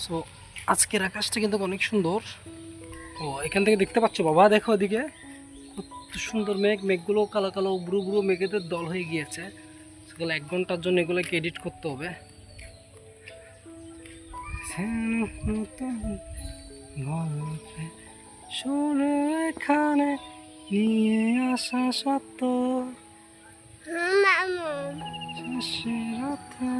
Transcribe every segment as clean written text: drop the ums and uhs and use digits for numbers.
So আজকের আকাশটা কিন্তু অনেক সুন্দর। ও এখান থেকে দেখতে পাচ্ছ বাবা, দেখো ওদিকে কত সুন্দর মেঘ। মেঘগুলো কালো কালো বুড়ো বুড়ো মেঘেদের দল হয়ে গিয়েছে। সকাল 1 ঘন্টার জন্য এগুলোকে এডিট করতে হবে। গল্পে শুরু এখানে নিয়ে আসা সত্য শেষের রাতে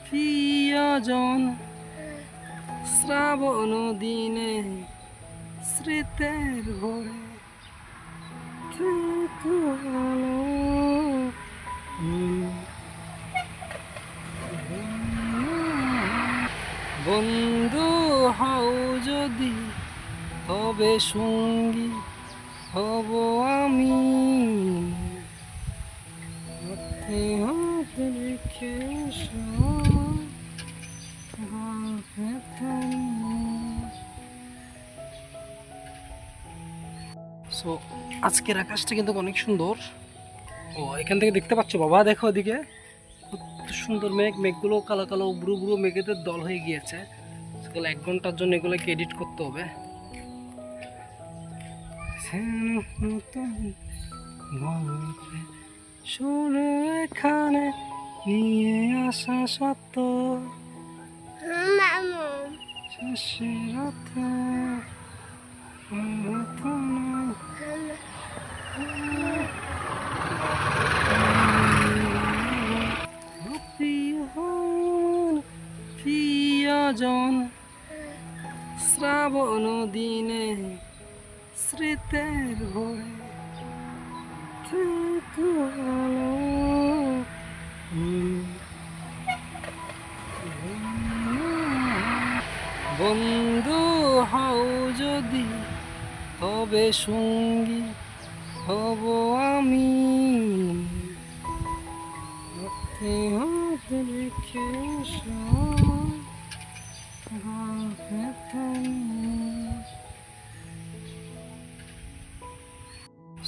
প্রিয়জন শ্রাবণ দিনে স্মৃতের ভরে থেকো ভালো। বন্ধু হও যদি তবে সঙ্গী হব আমি। হাতে হাতে রেখে সো আজকের আকাশটা কিন্তু অনেক সুন্দর। ও এখান থেকে দেখতে পাচ্ছ বাবা, দেখো ওদিকে কত সুন্দর মেঘ। মেঘগুলো কালো কালো বুড়ো বুড়ো মেঘেদের দল হয়ে গিয়েছে। সকাল 1 ঘন্টার জন্য এগুলোকে এডিট করতে হবে। গল্পে শুরু এখানে নিয়ে আসা সত্য শেষের রাতে প্রিয়জন শ্রাবণ দিনে স্মৃতের ভরে থেকো ভালো। বন্ধু হও যদি তবে সঙ্গী হব আমি। হাতে হাতে রেখে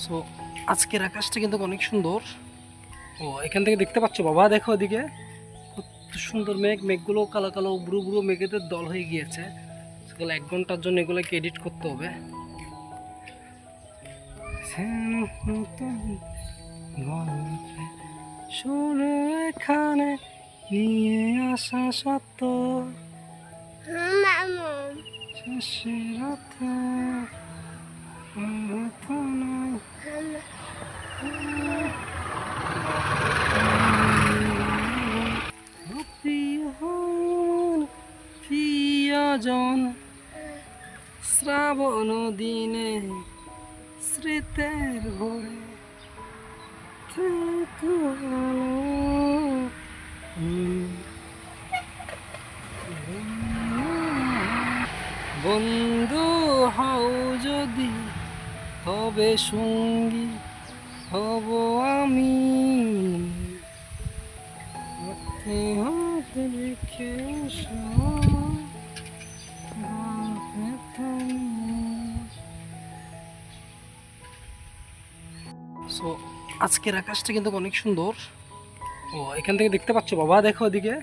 সো আজকের আকাশটা কিন্তু অনেক সুন্দর। ও এখান থেকে দেখতে পাচ্ছ বাবা, দেখো ওদিকে কত সুন্দর মেঘ। মেঘগুলো কালো কালো বুড়ো বুড়ো মেঘেদের দল হয়ে গিয়েছে। সকাল 1 ঘন্টার জন্য এগুলোকে এডিট করতে হবে। গল্পে শুরু এখানে নিয়ে আসা সত্য শেষের রাতে প্রিয়জন শ্রাবণ দিনে স্মৃতের ভরে থেকো ভালো। বন্ধু হও যদি তবে সঙ্গী হব আমি। হাতে হাতে রেখে সো আজকের আকাশটা কিন্তু অনেক সুন্দর। ও এখান থেকে দেখতে পাচ্ছ বাবা, দেখো ওদিকে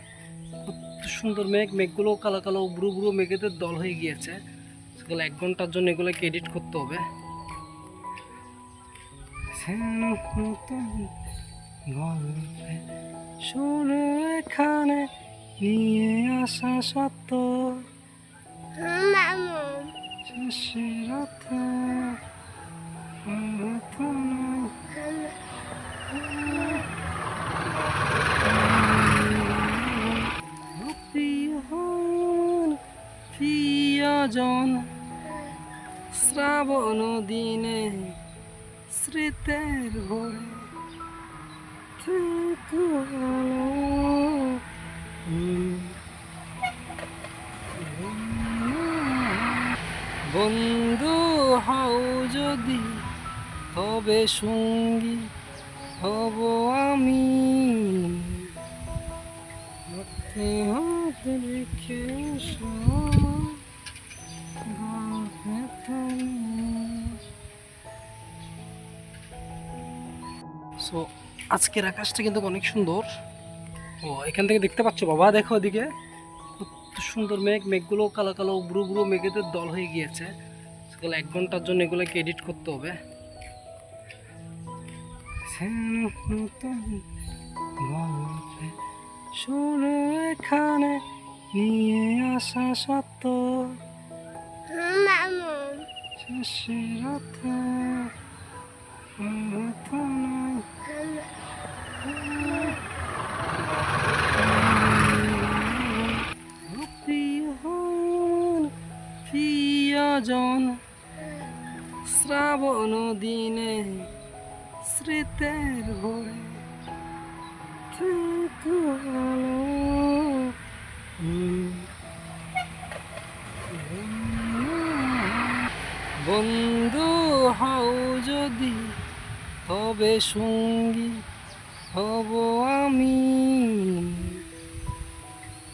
কত সুন্দর মেঘ। মেঘগুলো কালো কালো বুড়ো বুড়ো মেঘেদের দল হয়ে গিয়েছে। সকাল 1 ঘন্টার জন্য এগুলোকে এডিট করতে হবে। গল্পে শুরু এখানে নিয়ে আসা সত্য শেষের রাতে প্রিয়জন শ্রাবণ দিনে স্মৃতের ভরে থেকো ভালো। বন্ধু হও যদি তবে সঙ্গী হব আমি। হাতে হাতে রেখে গল্পে সো আজকের আকাশটা কিন্তু অনেক সুন্দর। ও এখান থেকে দেখতে পাচ্ছ বাবা, দেখো ওদিকে কত সুন্দর মেঘ, মেঘগুলো কালো কালো ব্রু ব্রু মেঘেদের দল হয়ে গিয়েছে। সকাল 1 ঘন্টার জন্য এগুলোকে এডিট করতে হবে। শুরু এখানে নিয়ে আসা সত্য শেষের অর্থে প্রিয়জন শ্রাবণ দিনে স্মৃতের ভরে থেকো ভালো। বন্ধু হও যদি তবে সঙ্গী হব আমি,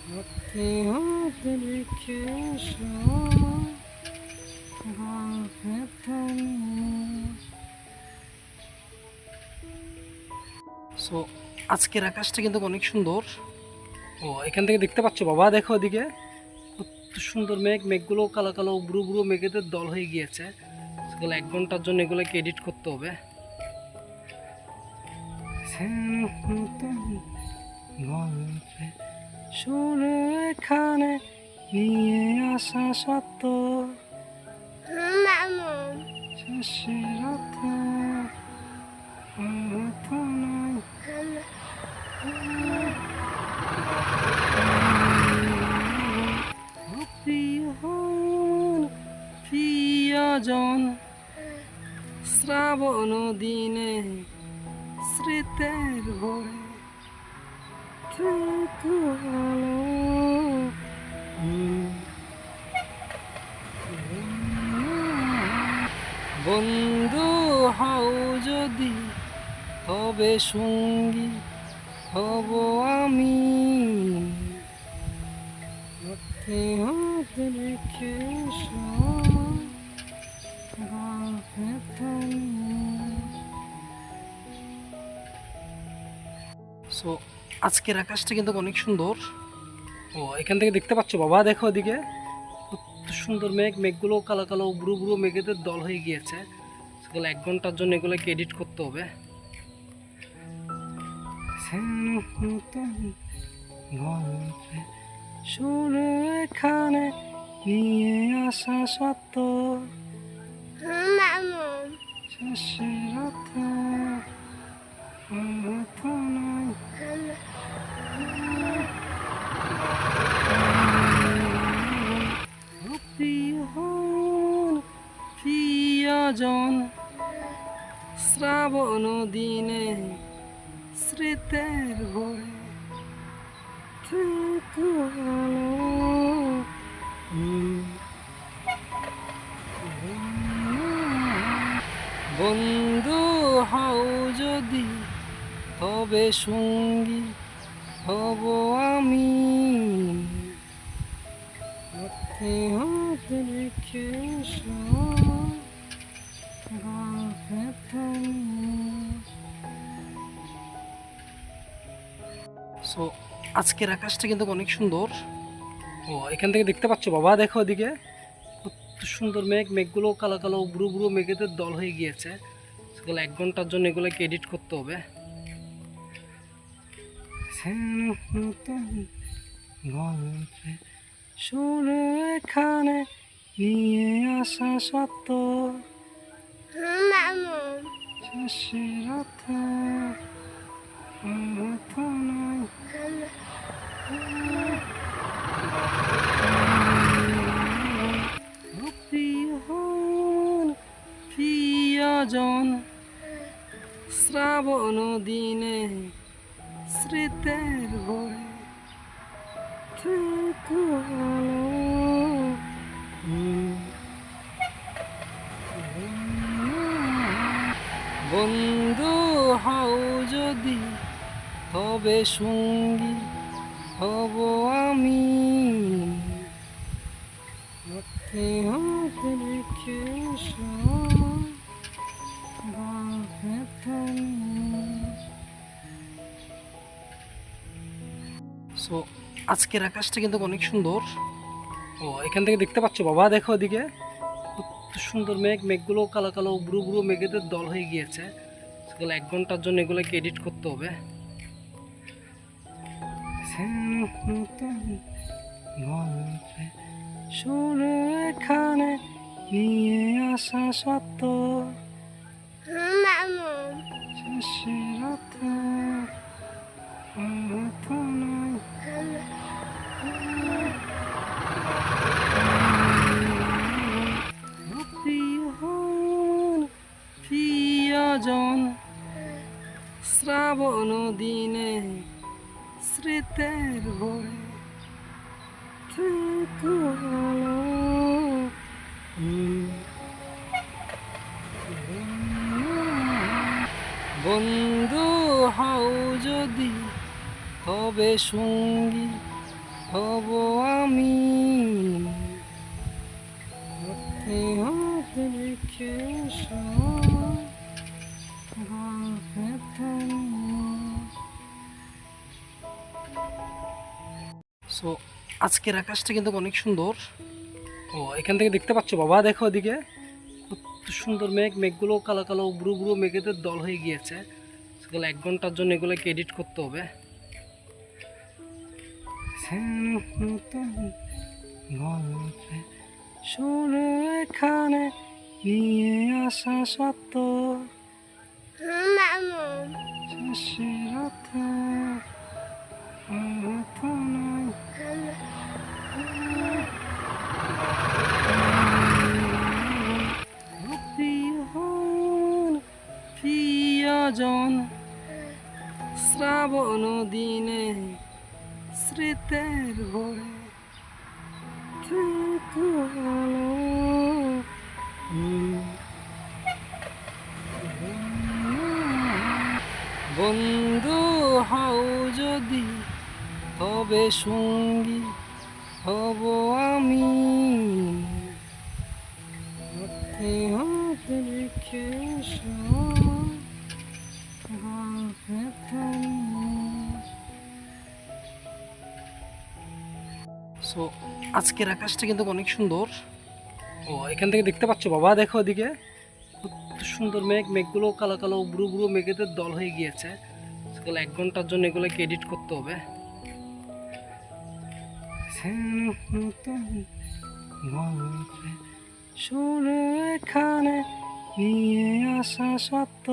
হাতে হাতে রেখে সো আজকের আকাশটা কিন্তু অনেক সুন্দর। ও এখান থেকে দেখতে পাচ্ছ বাবা, দেখো ওদিকে কত সুন্দর মেঘ, মেঘগুলো কালো কালো ব্রু ব্রু মেঘেদের দল হয়ে গিয়েছে। সকাল 1 ঘন্টার জন্য এগুলোকে এডিট করতে হবে। শুরু এখানে নিয়ে আসা সত্য শেষের অর্থে প্রিয়জন শ্রাবণ দিনে স্মৃতের ভরে থেকো ভালো। বন্ধু হও যদি তবে সঙ্গী হব আমি, হাতে হাতে রেখে সো আজকের আকাশটা কিন্তু অনেক সুন্দর। ও এখান থেকে দেখতে পাচ্ছ বাবা, দেখো ওদিকে কত সুন্দর মেঘ, মেঘগুলো কালো কালো ব্রু ব্রু মেঘেদের দল হয়ে গিয়েছে। সকাল 1 ঘন্টার জন্য এগুলোকে এডিট করতে হবে। শুরু এখানে নিয়ে আসা সত্য শেষের অর্থে প্রিয়জন শ্রাবণ দিনে স্মৃতের ভরে থেকো ভালো। বন্ধু হও যদি তবে সঙ্গী হব আমি, হাতে হাতে রেখে সো আজকের আকাশটা কিন্তু অনেক সুন্দর। ও এখান থেকে দেখতে পাচ্ছ বাবা, দেখো ওদিকে কত সুন্দর মেঘ, মেঘগুলো কালো কালো ব্রু ব্রু মেঘেদের দল হয়ে গিয়েছে। সকাল 1 ঘন্টার জন্য এগুলোকে এডিট করতে হবে। শুরু এখানে নিয়ে আসা সত্য শেষের অর্থে প্রিয়জন শ্রাবণ দিনে স্মৃতের ভরে থেকো ভালো। বন্ধু হও যদি তবে সঙ্গী হব আমি, হাতে হাতে রেখে সব সো আজকের আকাশটা কিন্তু অনেক সুন্দর। ও এখান থেকে দেখতে পাচ্ছ বাবা, দেখো ওদিকে কত সুন্দর মেঘ, মেঘগুলো কালো কালো ব্রু ব্রু মেঘেদের দল হয়ে গিয়েছে। সেগুলো 1 ঘন্টার জন্য এগুলোকে এডিট করতে হবে। শুরু এখানে নিয়ে আসা সত্য শেষে রাতে প্রিয়জন শ্রাবণ দিনে স্মৃতের ভরে থেকো ভালো। বন্ধু হও যদি তবে সঙ্গী হব আমি, হাতে হাতে রেখে সো আজকের আকাশটা কিন্তু অনেক সুন্দর। ও এখান থেকে দেখতে পাচ্ছ বাবা, দেখো ওদিকে কত সুন্দর মেঘ, মেঘগুলো কালো কালো ব্রু ব্রু মেঘেদের দল হয়ে গিয়েছে। সেগুলো 1 ঘন্টার জন্য এগুলোকে এডিট করতে হবে। শুরু এখানে নিয়ে আসা সত্য শেষে রাতে প্রিয়জন শ্রাবণ দিনে স্মৃতের ভরে থেকো ভালো। বন্ধু হও যদি তবে সঙ্গী হব আমি, হাতে হাতে রেখে সো আজকের আকাশটা কিন্তু অনেক সুন্দর। ও এখান থেকে দেখতে পাচ্ছ বাবা, দেখো ওদিকে কত সুন্দর মেঘ, মেঘগুলো কালো কালো ব্রু ব্রু মেঘেদের দল হয়ে গিয়েছে। সেগুলো 1 ঘন্টার জন্য এগুলোকে এডিট করতে হবে। শুরু এখানে নিয়ে আসা সত্য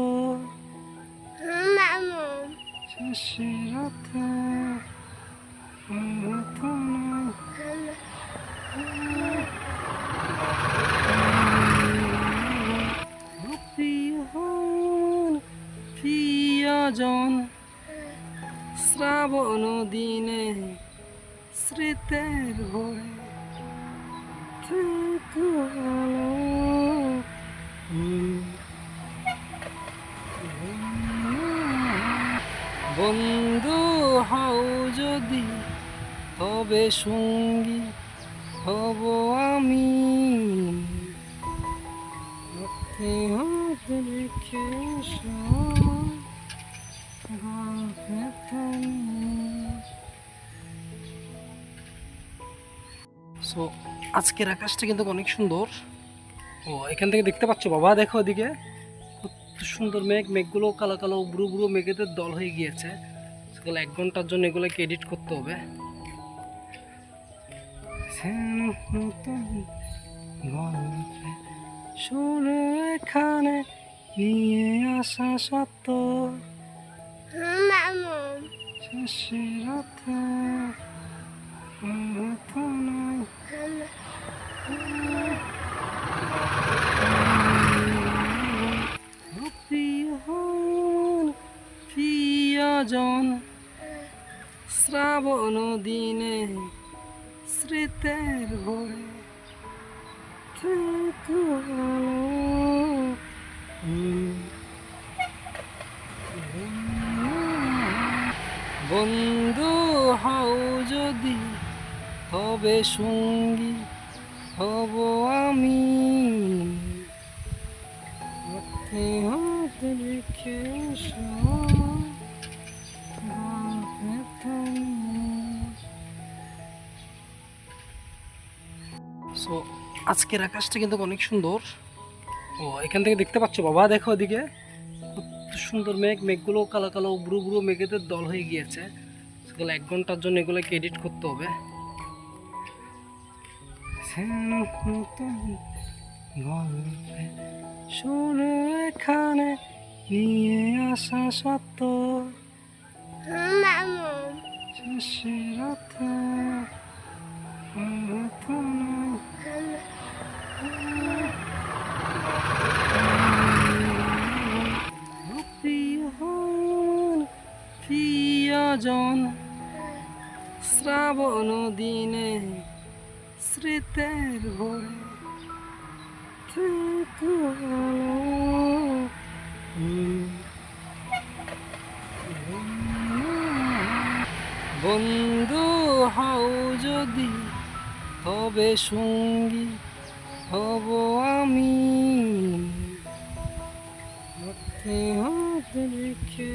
শেষে রাতে প্রিয়জন শ্রাবণ দিনে স্মৃতের ভরে থেকো ভালো। বন্ধু হও যদি তবে সঙ্গী হব আমি, হাতে হাতে রেখে সো আজকের আকাশটা কিন্তু অনেক সুন্দর। ও এখান থেকে দেখতে পাচ্ছ বাবা, দেখো ওদিকে কত সুন্দর মেঘ, মেঘগুলো কালো কালো ব্রু ব্রু মেঘেদের দল হয়ে গিয়েছে। সেগুলো 1 ঘন্টার জন্য এগুলোকে এডিট করতে হবে। শুরু এখানে নিয়ে আসা সত্য শেষে রাতে প্রিয়জন শ্রাবণ দিনে স্মৃতের ভরে থেকো ভালো। বন্ধু হও যদি তবে সঙ্গী হব আমি, হাতে হাতে রেখে সব আজকের আকাশটা কিন্তু অনেক সুন্দর। ও এখান থেকে দেখতে পাচ্ছ বাবা, দেখো ওদিকে কত সুন্দর মেঘ, মেঘগুলো কালো কালো বুড়ো বুড়ো মেঘেদের দল হয়ে গিয়েছে। সেগুলো 1 ঘন্টার জন্য এগুলোকে এডিট করতে হবে। গল্পে শুরু এখানে নিয়ে আসা সত্য শেষের রাতে প্রিয়জন শ্রাবণ দিনে স্মৃতের ভরে থেকো বন্ধু হও যদি, তবে সঙ্গী হব আমি। হাতে হাত রেখে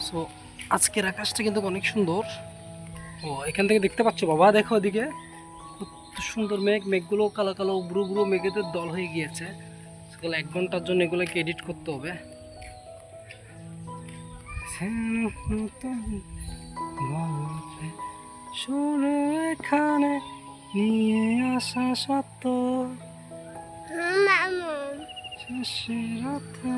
সো আজকের আকাশটা কিন্তু অনেক সুন্দর। ও এখান থেকে দেখতে পাচ্ছ বাবা, দেখো ওদিকে কত সুন্দর মেঘ, মেঘগুলো কালো কালো বুড়ো বুড়ো মেঘেদের দল হয়ে গিয়েছে। সেগুলো 1 ঘন্টার জন্য এগুলোকে এডিট করতে হবে। গল্পে শুরু এখানে নিয়ে আসা সত্য শেষের রাতে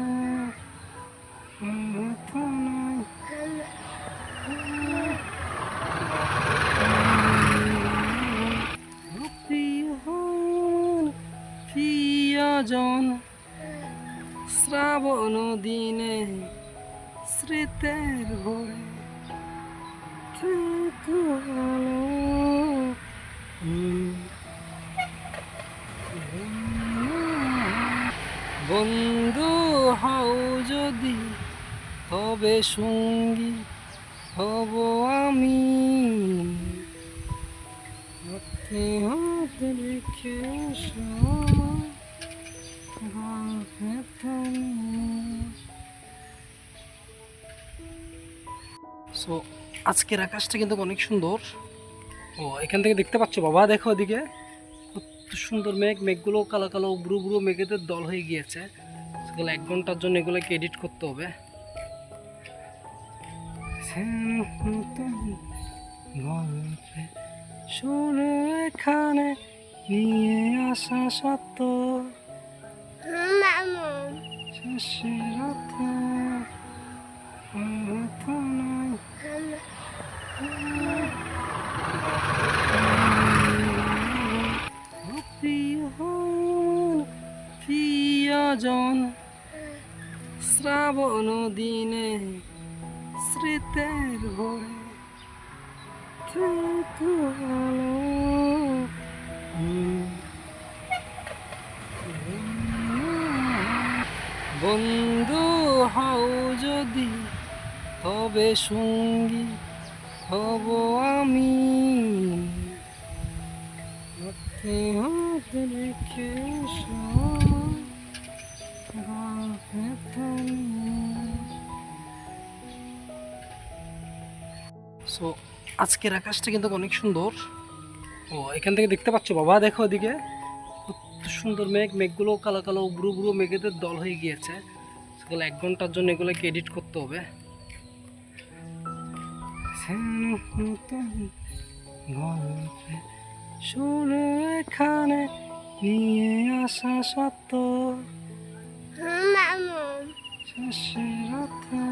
প্রিয়জন শ্রাবণ দিনে স্মৃতের ভরে থেকো বন্ধু হও যদি, তবে সঙ্গী হব আমি। হাতে হাত রেখে সো আজকের আকাশটা কিন্তু অনেক সুন্দর। ও এখান থেকে দেখতে পাচ্ছ বাবা, দেখো ওদিকে কত সুন্দর মেঘ, মেঘগুলো কালো কালো বুড়ো বুড়ো মেঘেদের দল হয়ে গিয়েছে। সেগুলো 1 ঘন্টার জন্য এগুলোকে এডিট করতে হবে। গল্পে শুরু এখানে নিয়ে আসা সত্য শেষের রাতে প্রিয়জন শ্রাবণ দিনে স্মৃতের ভরে থেকো বন্ধু হও যদি, তবে সঙ্গী হব আমি। হাতে হাত রেখে সো আজকের আকাশটা কিন্তু অনেক সুন্দর। ও এখান থেকে দেখতে পাচ্ছ বাবা, দেখো ওদিকে কত সুন্দর মেঘ, মেঘগুলো কালো কালো বুড়ো বুড়ো মেঘেদের দল হয়ে গিয়েছে। সেগুলো 1 ঘন্টার জন্য এগুলোকে এডিট করতে হবে। গল্পে শুরু এখানে নিয়ে আসা সত্য শেষের রাতে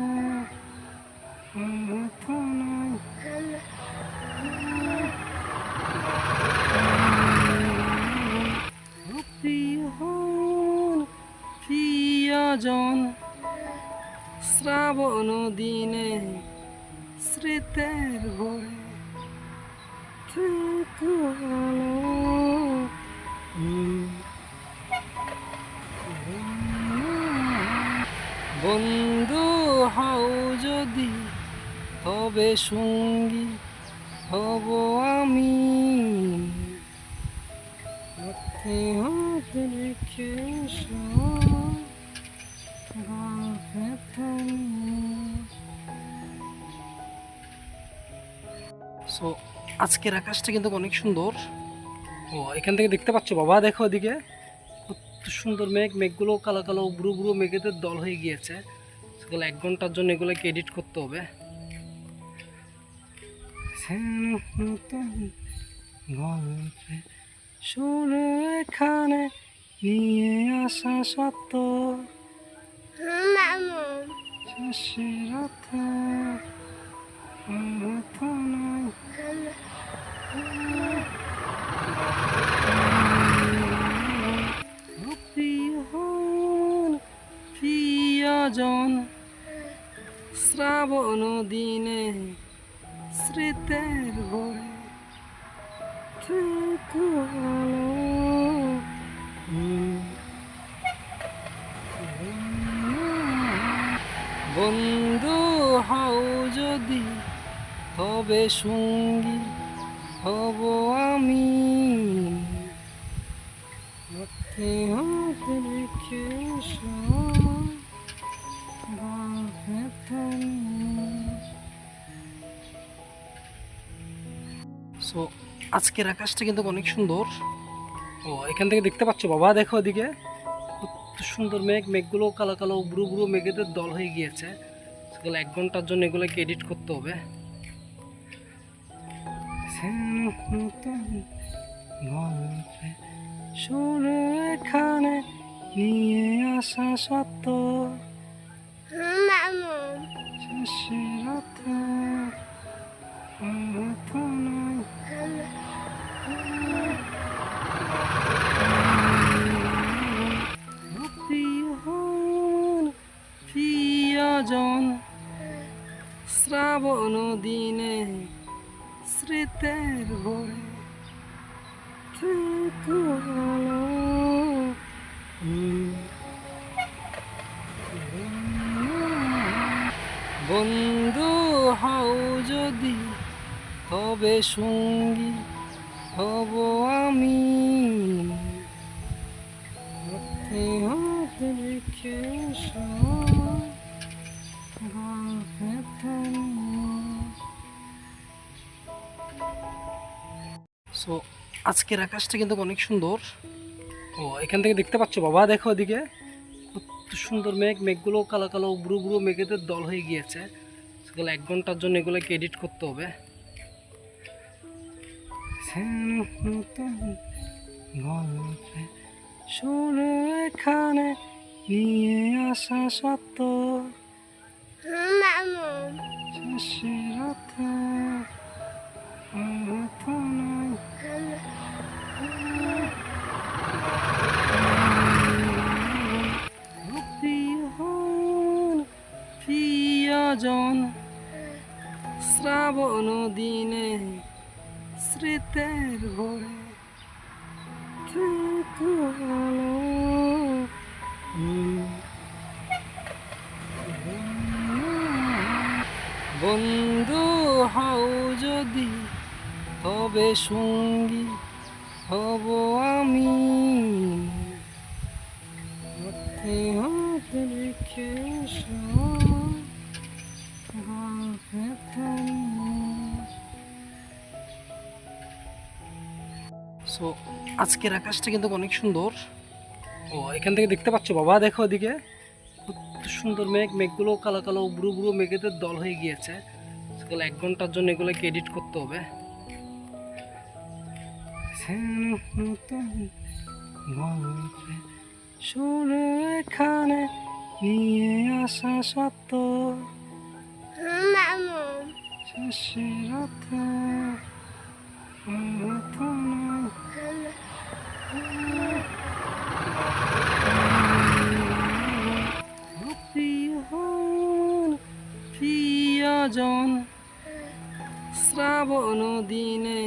প্রিয়জন শ্রাবণ দিনে স্মৃতের ভরে থেকো বন্ধু হও যদি, তবে সঙ্গী হব আমি। হাতে হাত রেখে গল্পে সো আজকের আকাশটা কিন্তু অনেক সুন্দর। ও এখান থেকে দেখতে পাচ্ছ বাবা, দেখো ওদিকে কত সুন্দর মেঘ, মেঘগুলো কালো কালো বুড়ো বুড়ো মেঘেদের দল হয়ে গিয়েছে। সেগুলো 1 ঘন্টার জন্য এগুলোকে এডিট করতে হবে। গল্পে শুরু এখানে নিয়ে আসা সত্য শেষের রাতে নয়। প্রিয়জন শ্রাবণ দিনে স্মৃতের ভরে থেকো ভালো। বন্ধু হও যদি তবে সঙ্গী হব আমি। হাতে হাতে রেখে সো আজকের আকাশটা কিন্তু অনেক সুন্দর। ও এখান থেকে দেখতে পাচ্ছ বাবা, দেখো ওদিকে কত সুন্দর মেঘ, মেঘগুলো কালো কালো বুড়ো বুড়ো মেঘেদের দল হয়ে গিয়েছে। সেগুলো 1 ঘন্টার জন্য এগুলোকে এডিট করতে হবে। গল্পে শুরু এখানে নিয়ে আসা সত্য শেষের রাতে নয়। প্রিয়জন শ্রাবণ দিনে স্মৃতের ভরে থেকো ভালো। বন্ধু হও যদি তবে সঙ্গী হব আমি। হাতে হাতে রেখে সো আজকের আকাশটা কিন্তু অনেক সুন্দর। ও এখান থেকে দেখতে পাচ্ছ বাবা, দেখো ওদিকে কত সুন্দর মেঘ, মেঘগুলো কালো কালো বুড়ো বুড়ো মেঘেদের দল হয়ে গিয়েছে। সেগুলো 1 ঘন্টার জন্য এগুলোকে এডিট করতে হবে। গল্পে শুরু এখানে নিয়ে আসা সত্য শেষের রাতে নয়। প্রিয়জন শ্রাবণ দিনে স্মৃতের ভরে থেকো ভালো। বন্ধু হও যদি তবে সঙ্গী হব আমি। হাতে হাতে রেখে সো আজকের আকাশটা কিন্তু অনেক সুন্দর। ও এখান থেকে দেখতে পাচ্ছ বাবা, দেখো ওদিকে কত সুন্দর মেঘ, মেঘগুলো কালো কালো বুড়ো বুড়ো মেঘেদের দল হয়ে গিয়েছে। সেগুলো 1 ঘন্টার জন্য এগুলোকে এডিট করতে হবে। গল্পে শুরু এখানে নিয়ে আসা সত্য শেষের রাতে নয়। প্রিয়জন শ্রাবণ দিনে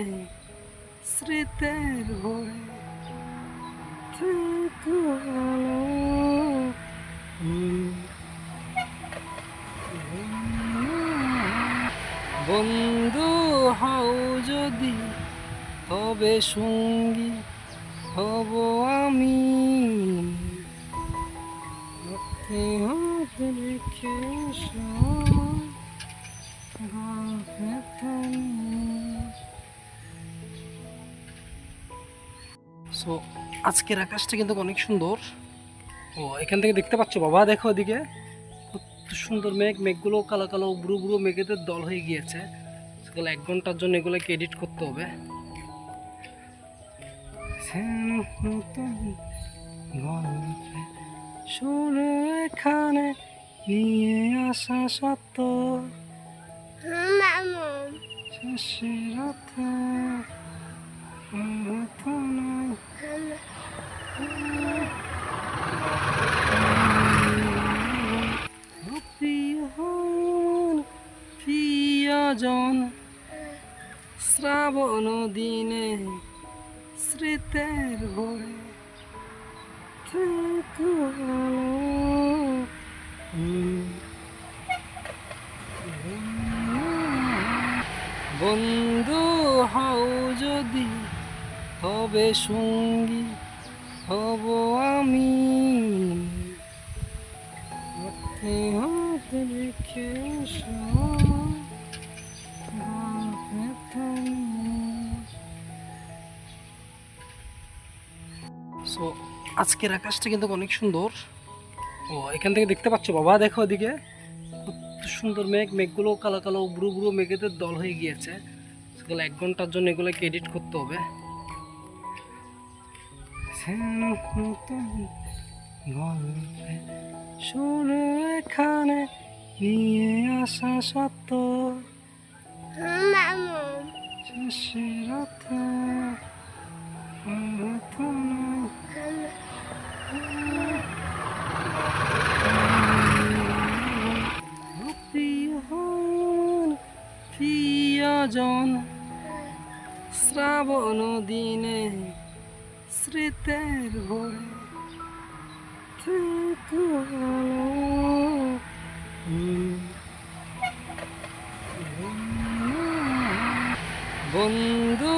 স্মৃতের ভরে থেকো ভালো। বন্ধু হও যদি তবে সঙ্গী হব আমি। হাতে হাতে রেখে গল্পে সো আজকের আকাশটা কিন্তু অনেক সুন্দর। ও এখান থেকে দেখতে পাচ্ছ বাবা, দেখো ওদিকে কত সুন্দর মেঘ, মেঘগুলো কালো কালো বুড়ো বুড়ো মেঘেদের দল হয়ে গিয়েছে। সকাল 1 ঘন্টার জন্য এগুলোকে এডিট করতে হবে। গল্পে শুরু এখানে নিয়ে আসা সত্য শেষের রাতে প্রিয়জন শ্রাবণ দিনে স্মৃতের ভরে থেকো বন্ধু হও যদি, তবে সঙ্গী হব আমি। হাতে হাতে রেখে সো আজকের আকাশটা কিন্তু অনেক সুন্দর। ও এখান থেকে দেখতে পাচ্ছ বাবা, দেখো ওদিকে কত সুন্দর মেঘ, মেঘগুলো কালো কালো বুড়ো বুড়ো মেঘেদের দল হয়ে গিয়েছে। সকাল 1 ঘন্টার জন্য এগুলোকে এডিট করতে হবে। গল্পে শুরু এখানে নিয়ে আসা সত্য শেষের রাতে প্রিয়জন শ্রাবণ দিনে স্মৃতের ভরে থেকো বন্ধু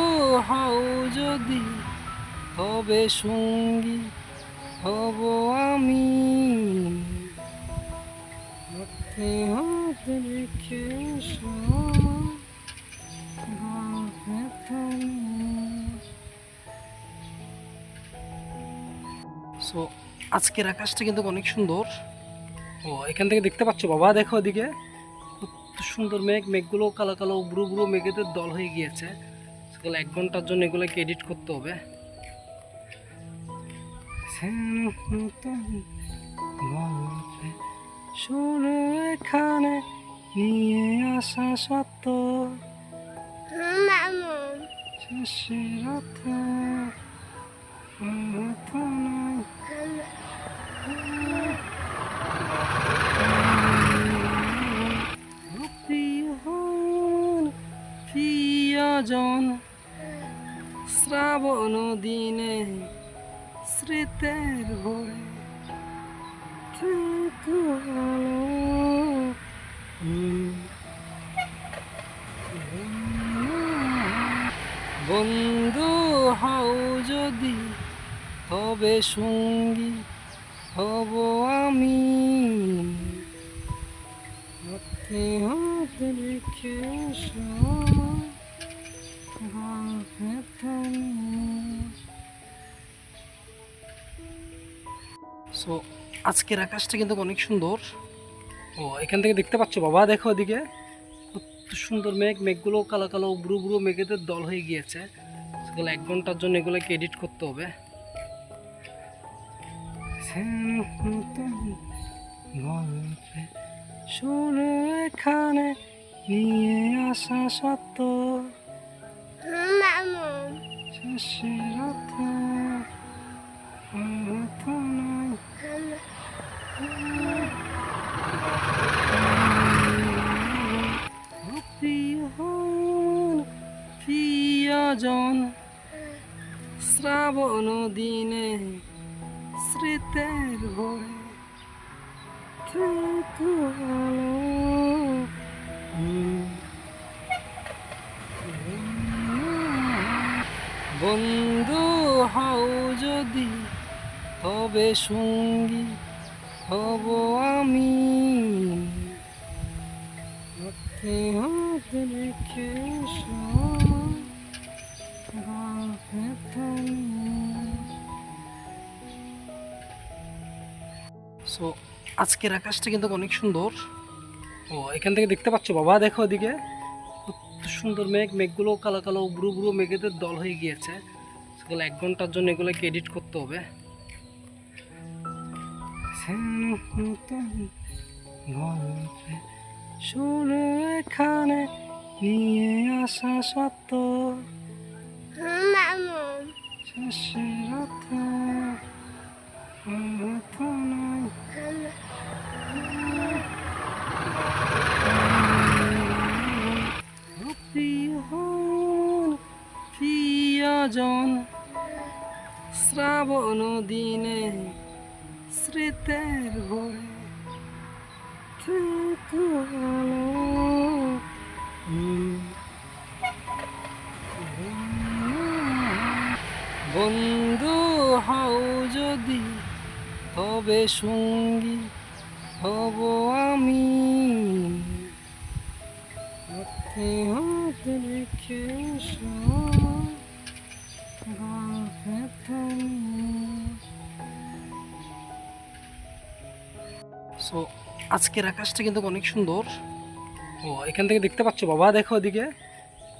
হও যদি, তবে সঙ্গী হব আমি। হাতে হাতে রেখে সো আজকের আকাশটা কিন্তু অনেক সুন্দর। ও এখান থেকে দেখতে পাচ্ছ বাবা, দেখো ওদিকে কত সুন্দর মেঘ, মেঘগুলো কালো কালো বুড়ো বুড়ো মেঘেদের দল হয়ে গিয়েছে। সকাল 1 ঘন্টার জন্য এগুলোকে এডিট করতে হবে। গল্পে শুরু এখানে নিয়ে আসা সত্য শেষের রাতে প্রিয়জন শ্রাবণ দিনে স্মৃতের ভরে থেকো বন্ধু হও যদি, তবে সঙ্গী হব আমি। হাতে হাতে রেখে সো আজকের আকাশটা কিন্তু অনেক সুন্দর। ও এখান থেকে দেখতে পাচ্ছ বাবা, দেখো ওদিকে কত সুন্দর মেঘ, মেঘগুলো কালো কালো বুড়ো বুড়ো মেঘেদের দল হয়ে গিয়েছে। সকাল 1 ঘন্টার জন্য এগুলোকে এডিট করতে হবে। গল্পে শুরু এখানে নিয়ে আসা সত্য শেষের রাতে প্রিয়জন শ্রাবণ দিনে স্মৃতের ভরে থেকো বন্ধু হও যদি, তবে সঙ্গী হব আমি। হাতে হাতে রেখে গল্পে আজকের আকাশটা কিন্তু অনেক সুন্দর। ও এখান থেকে দেখতে পাচ্ছ বাবা, দেখো ওদিকে কত সুন্দর মেঘ, মেঘগুলো কালো কালো বুড়ো বুড়ো মেঘেদের দল হয়ে গিয়েছে। সেগুলো 1 ঘন্টার জন্য এগুলোকে এডিট করতে হবে। গল্পে শুরু এখানে নিয়ে আসা সত্য শেষের অর্থে অর্থ নয়। প্রিয়জন শ্রাবণ দিনে স্মৃতের ভরে থেকো ভালো। বন্ধু হও যদি তবে সঙ্গী হব আমি, হাতে হাতে রেখে গল্পে তুমি। সো আজকের আকাশটা কিন্তু অনেক সুন্দর। ও এখান থেকে দেখতে পাচ্ছ বাবা, দেখো ওদিকে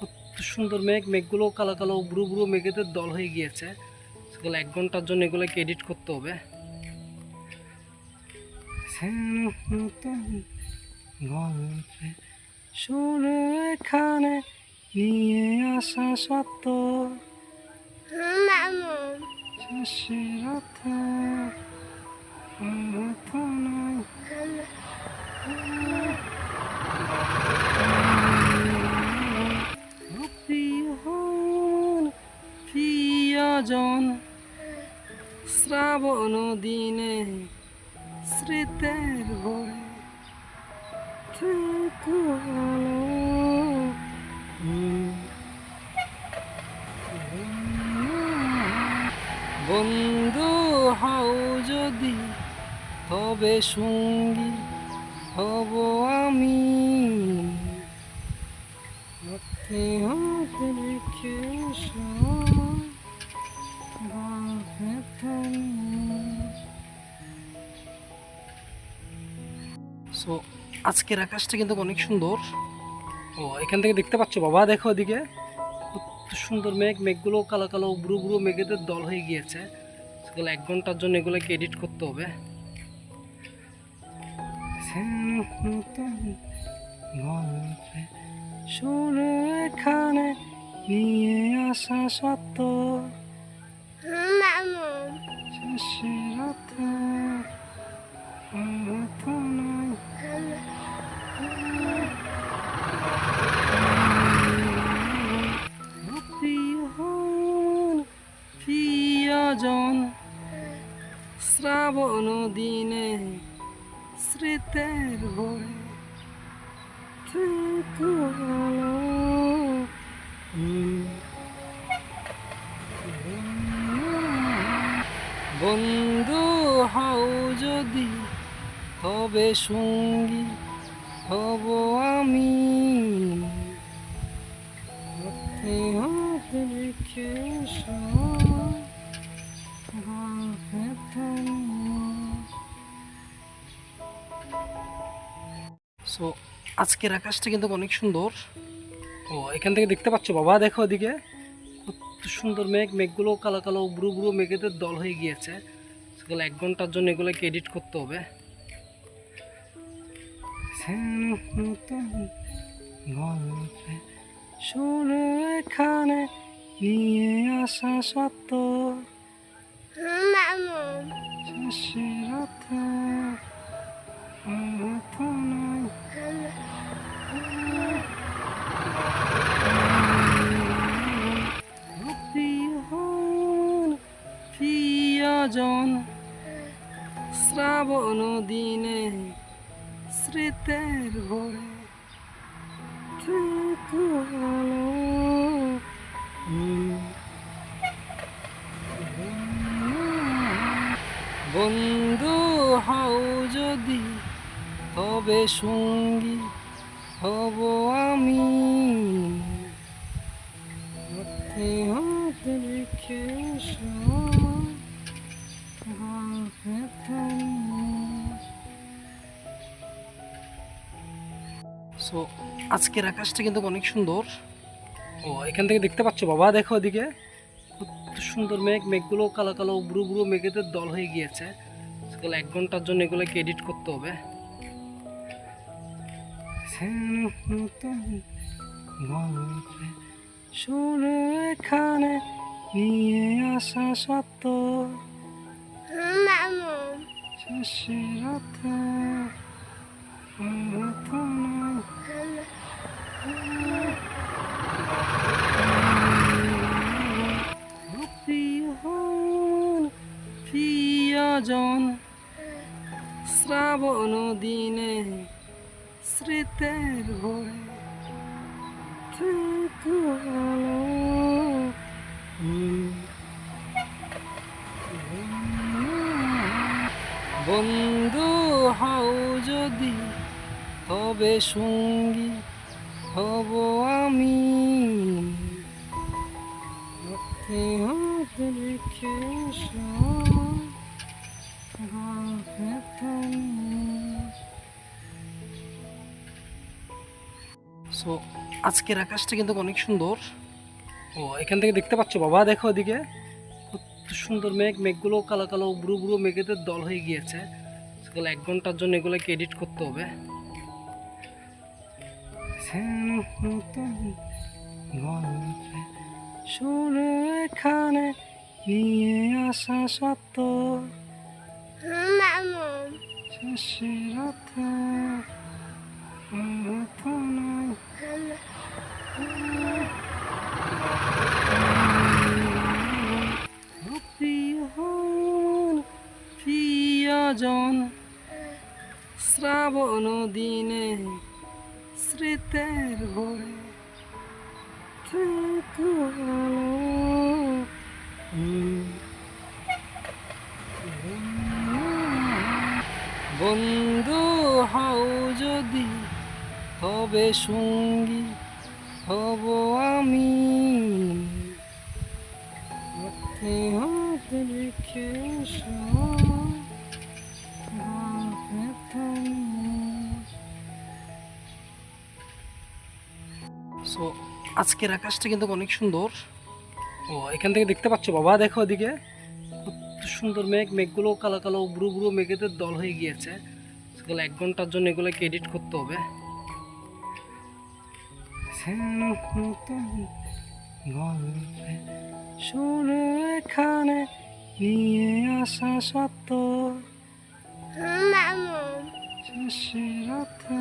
কত সুন্দর মেঘ, মেঘগুলো কালো কালো বুড়ো বুড়ো মেঘেদের দল হয়ে গিয়েছে। সেগুলো 1 ঘন্টার জন্য এগুলোকে এডিট করতে হবে। গল্পে শুরু এখানে নিয়ে আসা সত্য শেষের অর্থে অর্থ নয়। প্রিয়জন শ্রাবণ দিনে স্মৃতের ভরে থেকো ভালো। বন্ধু হও যদি তবে সঙ্গী হব আমি, হাতে হাতে রেখে গল্পে তুমি। সো আজকের আকাশটা কিন্তু অনেক সুন্দর। ও এখান থেকে দেখতে পাচ্ছ বাবা, দেখো ওদিকে কত সুন্দর মেঘ, মেঘগুলো কালো কালো বুড়ো বুড়ো মেঘেদের দল হয়ে গিয়েছে। সেগুলো 1 ঘন্টার জন্য এগুলোকে এডিট করতে হবে। গল্পে শুরু এখানে নিয়ে আসা সত্য শেষের অর্থে অর্থ নয়। প্রিয়জন শ্রাবণ দিনে স্মৃতের ভরে থেকো ভালো। বন্ধু হও যদি তবে সঙ্গী হব আমি, হাতে হাতে রেখে গল্পে তুমি। সো আজকের আকাশটা কিন্তু অনেক সুন্দর। ও এখান থেকে দেখতে পাচ্ছ বাবা, দেখো ওদিকে কত সুন্দর মেঘ, মেঘগুলো কালো কালো বুড়ো বুড়ো মেঘেদের দল হয়ে গিয়েছে। সেগুলো 1 ঘন্টার জন্য এগুলোকে এডিট করতে হবে। গল্পে শুরু এখানে নিয়ে আসা সত্য শেষের অর্থে অর্থ নয়। প্রিয়জন শ্রাবণ দিনে স্মৃতের ভরে থেকো ভালো। বন্ধু হও যদি তবে সঙ্গী হব আমি, হাতে হাতে রেখে গল্পে তুমি। আজকের আকাশটা কিন্তু অনেক সুন্দর। ও এখান থেকে দেখতে পাচ্ছ বাবা, দেখো ওদিকে কত সুন্দর মেঘ, মেঘগুলো কালো কালো ব্রু ব্রু মেঘেদের দল হয়ে গিয়েছে। সকাল 1 ঘন্টার জন্য এগুলোকে এডিট করতে হবে। সুরে এখানে নিয়ে আসা সত্য শেষে রাতে প্রিয়জন শ্রাবণ দিনে স্মৃতের ভরে থেকো আলো। বন্ধু হও যদি তবে সঙ্গী হব আমি, হাতে হাতে রেখে সো আজকের আকাশটা কিন্তু অনেক সুন্দর। ও এখান থেকে দেখতে পাচ্ছ বাবা, দেখো ওদিকে কত সুন্দর মেঘ, মেঘগুলো কালো কালো ব্রু ব্রু মেঘেদের দল হয়ে গিয়েছে। সকাল 1 ঘন্টার জন্য এগুলোকে এডিট করতে হবে। সুরে এখানে নিয়ে আসা সত্য শেষে রাতে প্রিয়জন শ্রাবণ দিনে স্মৃতের ভরে থেকো আলো। বন্ধু হও যদি তবে সঙ্গী হব আমি, হাতে হাতে রেখে সো আজকের আকাশটা কিন্তু অনেক সুন্দর। ও এখান থেকে দেখতে পাচ্ছ বাবা, দেখো ওদিকে কত সুন্দর মেঘ, মেঘগুলো কালো কালো ব্রু ব্রু মেঘেদের দল হয়ে গিয়েছে। সকাল 1 ঘন্টার জন্য এগুলোকে এডিট করতে হবে। সুরে এখানে নিয়ে আসা সত্য শেষে রাতে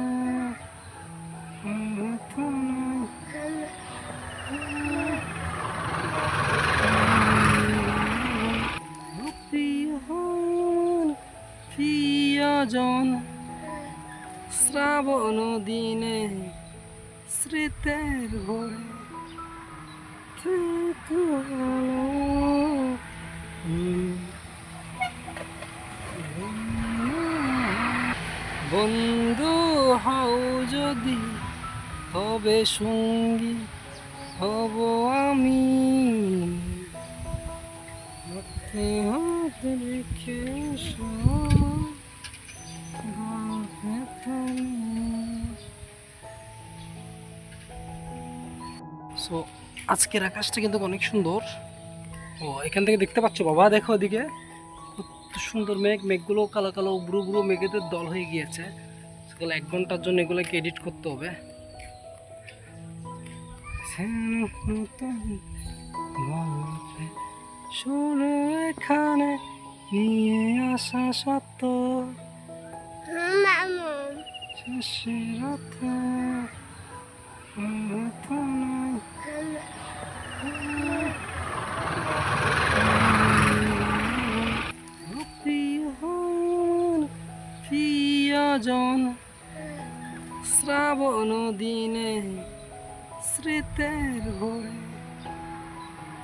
প্রিয়জন শ্রাবণ দিনে স্মৃতের ভরে থেকো আলো। বন্ধু হও যদি তবে সঙ্গী হব আমি, হাতে হাতে রেখে সো আজকের আকাশটা কিন্তু অনেক সুন্দর। ও এখান থেকে দেখতে পাচ্ছ বাবা, দেখো ওদিকে কত সুন্দর মেঘ, মেঘগুলো কালো কালো ব্রু ব্রু মেঘেদের দল হয়ে গিয়েছে। সকাল 1 ঘন্টার জন্য এগুলোকে এডিট করতে হবে। সুরে এখানে নিয়ে আসা সত্য শেষে রাতে প্রিয়জন শ্রাবণ দিনে স্মৃতের ভরে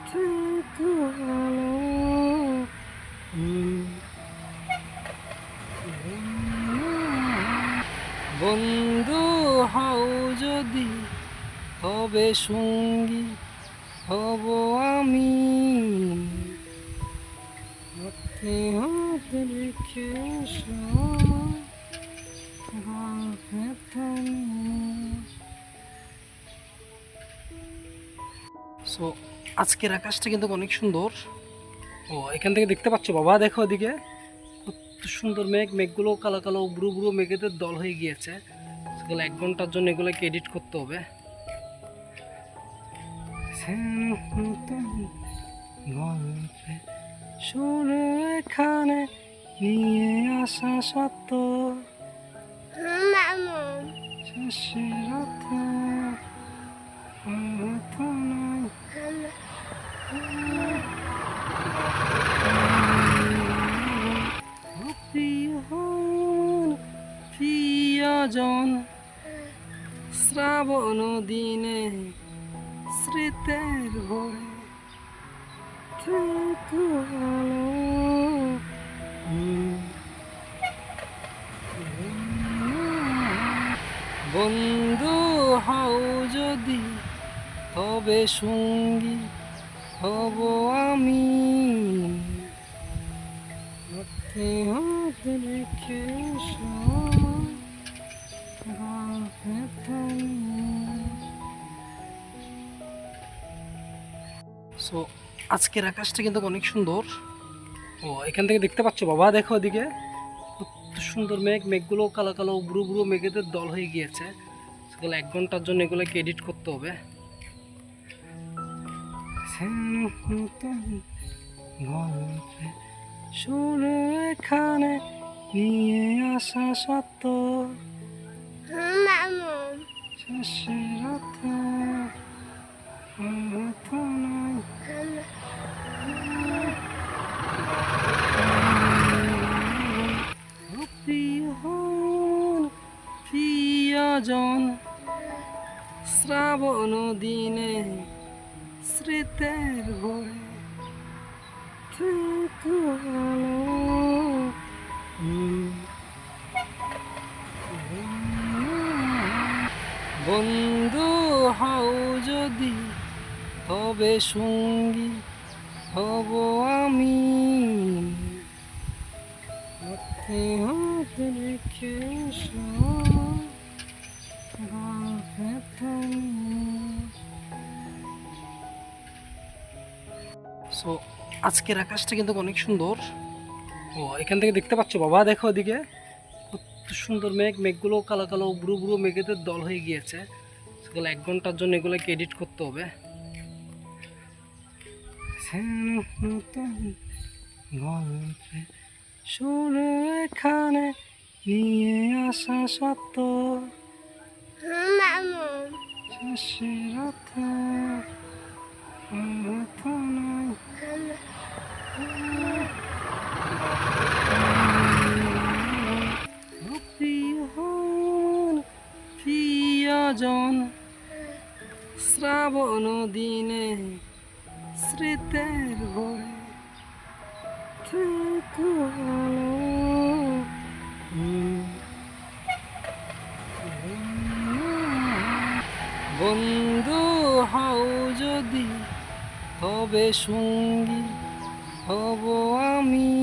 থেকো আলো। বন্ধু হও যদি তবে সঙ্গী হব আমি, হাতে হাতে রেখে সো আজকের আকাশটা কিন্তু অনেক সুন্দর। ও এখান থেকে দেখতে পাচ্ছ বাবা, দেখো ওদিকে কত সুন্দর মেঘ, মেঘগুলো কালো কালো ব্রু ব্রু মেঘেদের দল হয়ে গিয়েছে। সেগুলো 1 ঘন্টার জন্য এগুলোকে এডিট করতে হবে। গল্পে শুরু এখানে নিয়ে আসা সত্য শেষের অর্থে অর্থ নয়। প্রিয়জন শ্রাবণ দিনে স্মৃতের ভরে থেকো আলো। বন্ধু হও যদি তবে সঙ্গী হব আমি। হাতে হাতে রেখে সো আজকের আকাশটা কিন্তু অনেক সুন্দর। ও এখান থেকে দেখতে পাচ্ছ বাবা, দেখো ওদিকে কত সুন্দর মেঘ, মেঘগুলো কালো কালো ব্রু ব্রু মেঘেদের দল হয়ে গিয়েছে। সেগুলো 1 ঘন্টার জন্য এগুলোকে এডিট করতে হবে। গল্পে শুরু এখানে নিয়ে আসা সত্য শেষের অর্থে অর্থ নয়। প্রিয়জন শ্রাবণ দিনে স্মৃতের ভরে থেকো আলো। বন্ধু হও যদি তবে সঙ্গী হব আমি। হাতে হাতে রেখে সো আজকের আকাশটা কিন্তু অনেক সুন্দর। ও এখান থেকে দেখতে পাচ্ছ বাবা, দেখো ওদিকে কত সুন্দর মেঘ, মেঘগুলো কালো কালো ব্রু ব্রু মেঘেদের দল হয়ে গিয়েছে। সেগুলো 1 ঘন্টার জন্য এগুলোকে এডিট করতে হবে। গল্পে শুরু এখানে নিয়ে আসা সত্য শেষের অর্থে অর্থ নয়। প্রিয়জন শ্রাবণ দিনে স্মৃতের ভরে থেকো আলো। বন্ধু হও যদি তবে সঙ্গী হব আমি।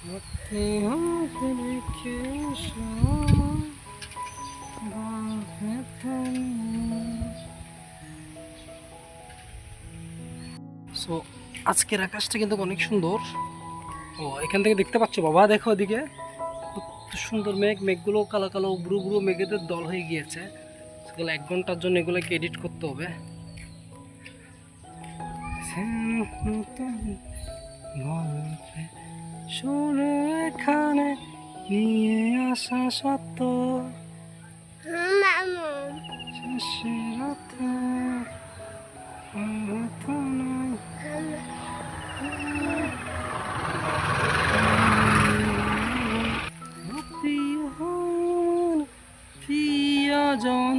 হাতে হাতে রেখে সো আজকের আকাশটা কিন্তু অনেক সুন্দর। ও এখান থেকে দেখতে পাচ্ছ বাবা, দেখো ওদিকে কত সুন্দর মেঘ, মেঘগুলো কালো কালো ব্রু ব্রু মেঘেদের দল হয়ে গিয়েছে। সেগুলো 1 ঘন্টার জন্য এগুলোকে এডিট করতে হবে। গল্পে শুরু এখানে নিয়ে আসা সত্য শেষের অর্থে অর্থ নয়। প্রিয়জন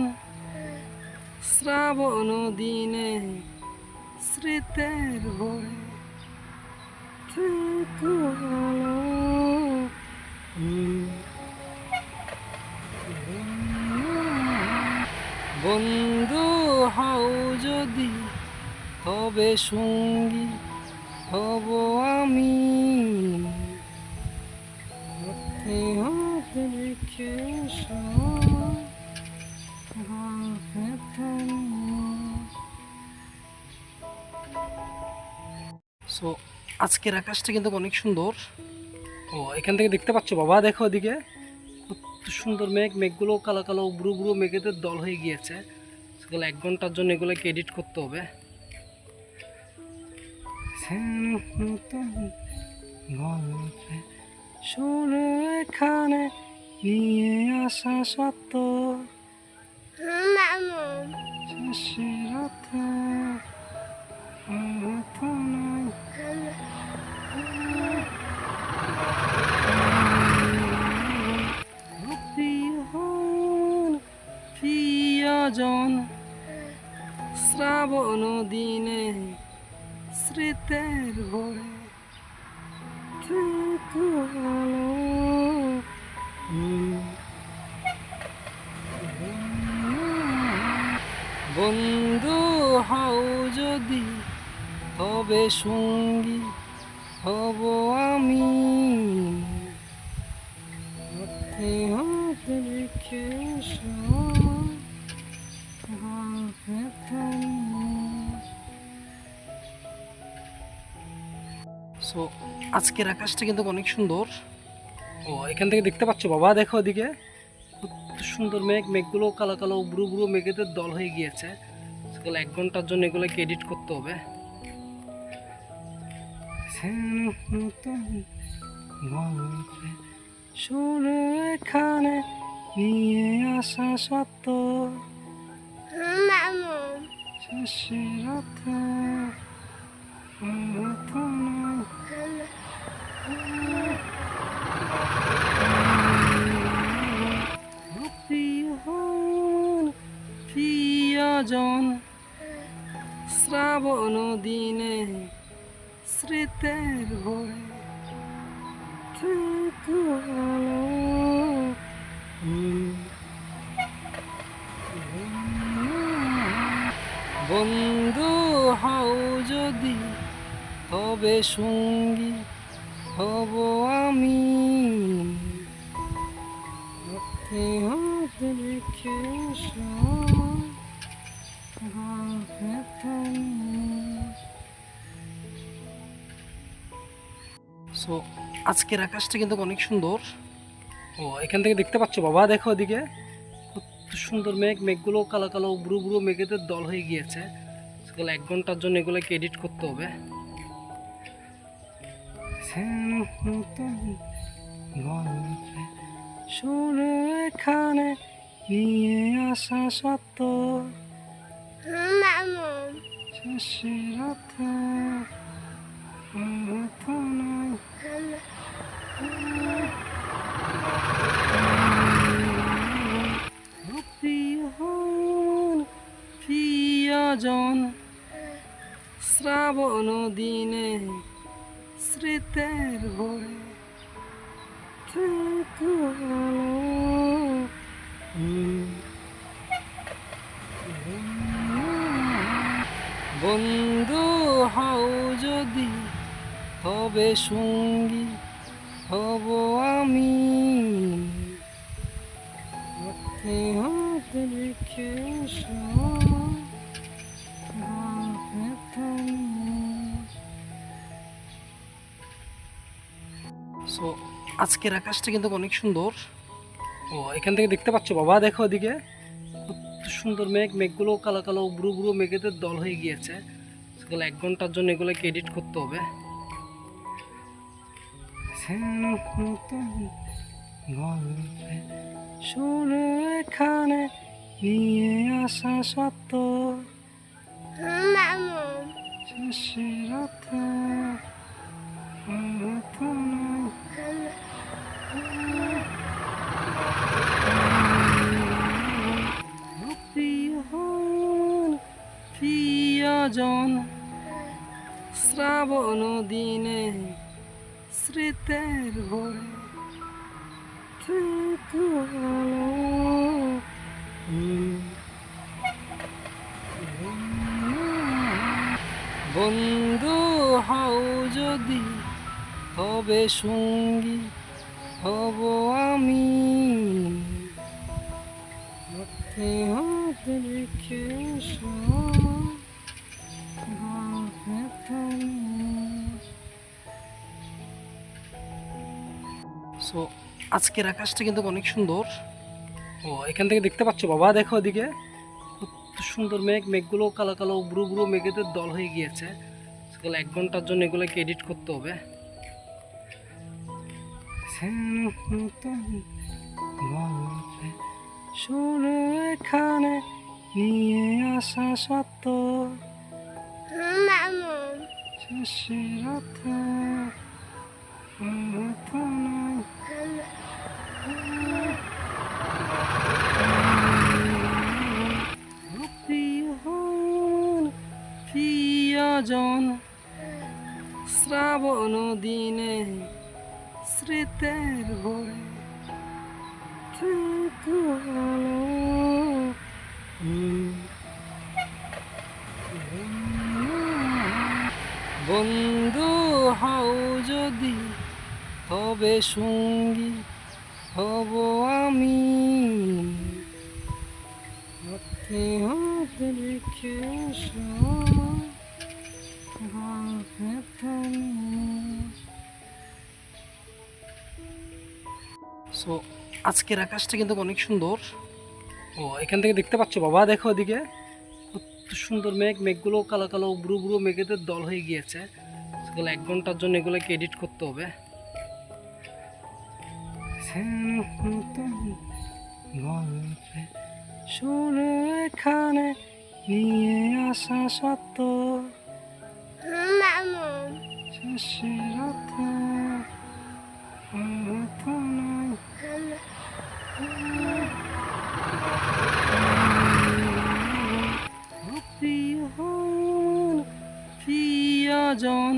শ্রাবণ দিনে স্মৃতের ভরে থেকো আলো। বন্ধু হও যদি তবে সঙ্গী হব আমি। হাতে হাতে রেখে গল্পে সো আজকের আকাশটা কিন্তু অনেক সুন্দর। ও এখান থেকে দেখতে পাচ্ছ বাবা, দেখো ওদিকে কত সুন্দর মেঘ, মেঘগুলো কালো কালো বুড়ো বুড়ো মেঘেদের দল হয়ে গিয়েছে। সেগুলো 1 ঘন্টার জন্য এগুলোকে এডিট করতে হবে। গল্পে শুরু এখানে নিয়ে আসা সত্য শেষের রাতে প্রিয়জন শ্রাবণ দিনে স্মৃতের ভরে থেকো ভালো। বন্ধু হও যদি তবে সঙ্গী হব আমি, হাতে হাতে রেখে সো আজকের আকাশটা কিন্তু অনেক সুন্দর। ও এখান থেকে দেখতে পাচ্ছ বাবা, দেখো ওদিকে কত সুন্দর মেঘ, মেঘগুলো কালো কালো বুড়ো বুড়ো মেঘেদের দল হয়ে গিয়েছে। সেগুলো 1 ঘন্টার জন্য এগুলোকে এডিট করতে হবে। গল্পে শুরু এখানে নিয়ে আসা সত্য শেষের রাতে প্রিয়জন শ্রাবণ দিনে স্মৃতের ভরে থেকো ভালো। বন্ধু হও যদি তবে সঙ্গী হব আমি, হাতে হাতে রেখে সো আজকের আকাশটা কিন্তু অনেক সুন্দর। ও এখান থেকে দেখতে পাচ্ছ বাবা, দেখো ওদিকে কত সুন্দর মেঘ, মেঘগুলো কালো কালো বুড়ো বুড়ো মেঘেদের দল হয়ে গিয়েছে। সেগুলো 1 ঘন্টার জন্য এগুলোকে এডিট করতে হবে। গল্পে শুরু এখানে নিয়ে আসা সত্য শেষের রাতে প্রিয়জন শ্রাবণ দিনে স্মৃতের ভরে থেকো ভালো। বন্ধু হও যদি তবে সঙ্গী হব আমি, হাতে হাতে রেখে সো আজকের আকাশটা কিন্তু অনেক সুন্দর। ও এখান থেকে দেখতে পাচ্ছ বাবা, দেখো ওদিকে কত সুন্দর মেঘ, মেঘগুলো কালো কালো বুড়ো বুড়ো মেঘেদের দল হয়ে গিয়েছে। সেগুলো 1 ঘন্টার জন্য এগুলোকে এডিট করতে হবে। গল্পে শুরু এখানে নিয়ে আসা সত্য শেষের রাতে প্রিয়জন শ্রাবণ দিনে স্মৃতের ভরে থেকো ভালো। বন্ধু হও যদি তবে সঙ্গী হব আমি, হাতে হাতে রেখে গল্পে আজকের আকাশটা কিন্তু অনেক সুন্দর। ও এখান থেকে দেখতে পাচ্ছ বাবা, দেখো ওদিকে কত সুন্দর মেঘ, মেঘগুলো কালো কালো বুড়ো বুড়ো মেঘেদের দল হয়ে গিয়েছে। সেগুলো 1 ঘন্টার জন্য এগুলোকে এডিট করতে হবে। শুরু এখানে নিয়ে আসা সত্য শেষের রাতে প্রিয়জন শ্রাবণ দিনে স্মৃতের ভরে থেকো ভালো। বন্ধু হও যদি তবে সঙ্গী হব আমি, হাতে হাতে রেখে সো আজকের আকাশটা কিন্তু অনেক সুন্দর। ও এখান থেকে দেখতে পাচ্ছ বাবা, দেখো ওদিকে কত সুন্দর মেঘ, মেঘগুলো কালো কালো বুড়ো বুড়ো মেঘেদের দল হয়ে গিয়েছে। সেগুলো 1 ঘন্টার জন্য এগুলোকে এডিট করতে হবে। গল্পে শুরু এখানে নিয়ে আসা সত্য শেষের রাতে প্রিয়জন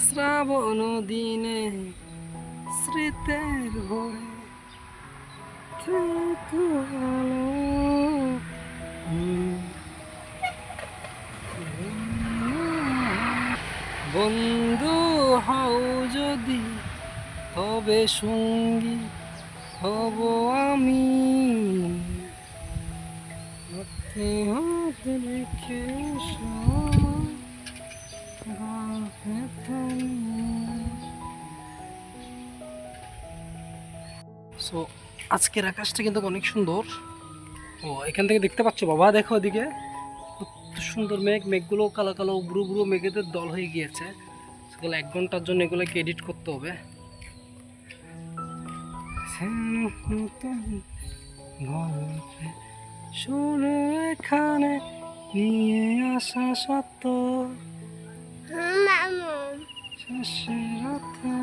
শ্রাবণ দিনে স্মৃতের ভরে থেকো ভালো। বন্ধু হও যদি তবে সঙ্গী হব আমি, হাতে হাতে রেখে সো আজকের আকাশটা কিন্তু অনেক সুন্দর। ও এখান থেকে দেখতে পাচ্ছ বাবা, দেখো ওদিকে কত সুন্দর মেঘ, মেঘগুলো কালো কালো বুড়ো বুড়ো মেঘেদের দল হয়ে গিয়েছে। সেগুলো 1 ঘন্টার জন্য এগুলোকে এডিট করতে হবে। গল্পে শুরু এখানে নিয়ে আসা সত্য শেষের রাতে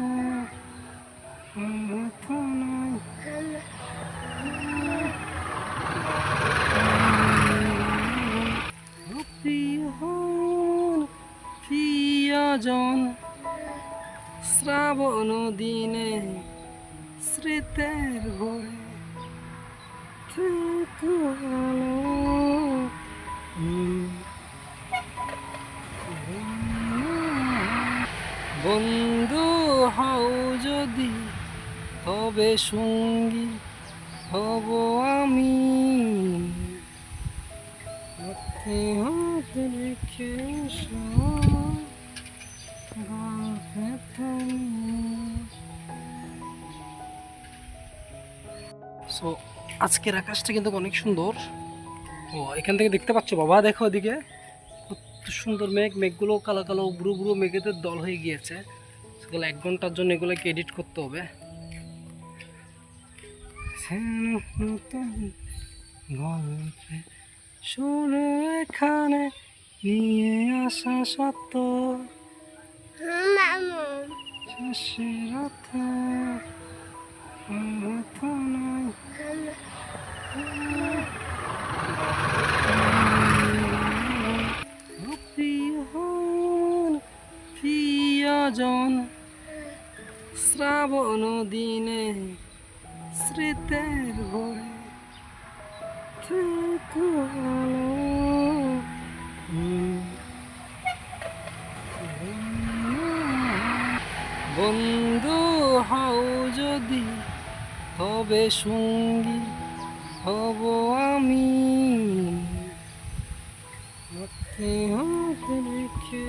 প্রিয়জন শ্রাবণ দিনে স্মৃতের ভরে থেকো ভালো। বন্ধু হও যদি তবে সঙ্গী হব আমি, হাতে হাতে রেখে সো আজকের আকাশটা কিন্তু অনেক সুন্দর। ও এখান থেকে দেখতে পাচ্ছ বাবা, দেখো ওদিকে কত সুন্দর মেঘ, মেঘগুলো কালো কালো বুড়ো বুড়ো মেঘেদের দল হয়ে গিয়েছে। সেগুলো 1 ঘন্টার জন্য এগুলোকে এডিট করতে হবে। গল্পে শুরু এখানে নিয়ে আসা সত্য শেষের রাতে প্রিয়জন শ্রাবণ দিনে স্মৃতের ভরে থেকো ভালো। বন্ধু হও যদি তবে সঙ্গী হব আমি, হাতে হাতে রেখে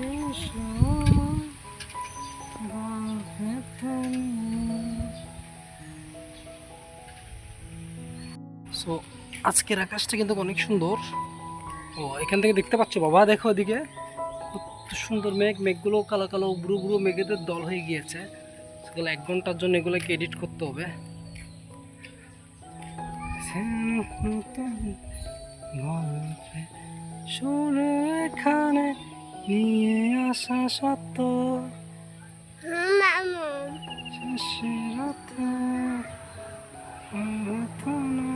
সো আজকের আকাশটা কিন্তু অনেক সুন্দর। ও এখান থেকে দেখতে পাচ্ছ বাবা, দেখো ওদিকে কত সুন্দর মেঘ, মেঘগুলো কালো কালো বুড়ো বুড়ো মেঘেদের দল হয়ে গিয়েছে। সেগুলো 1 ঘন্টার জন্য এগুলোকে এডিট করতে হবে। গল্পে শুরু এখানে নিয়ে আসা সত্য শেষের রাতে হয়তো নয়।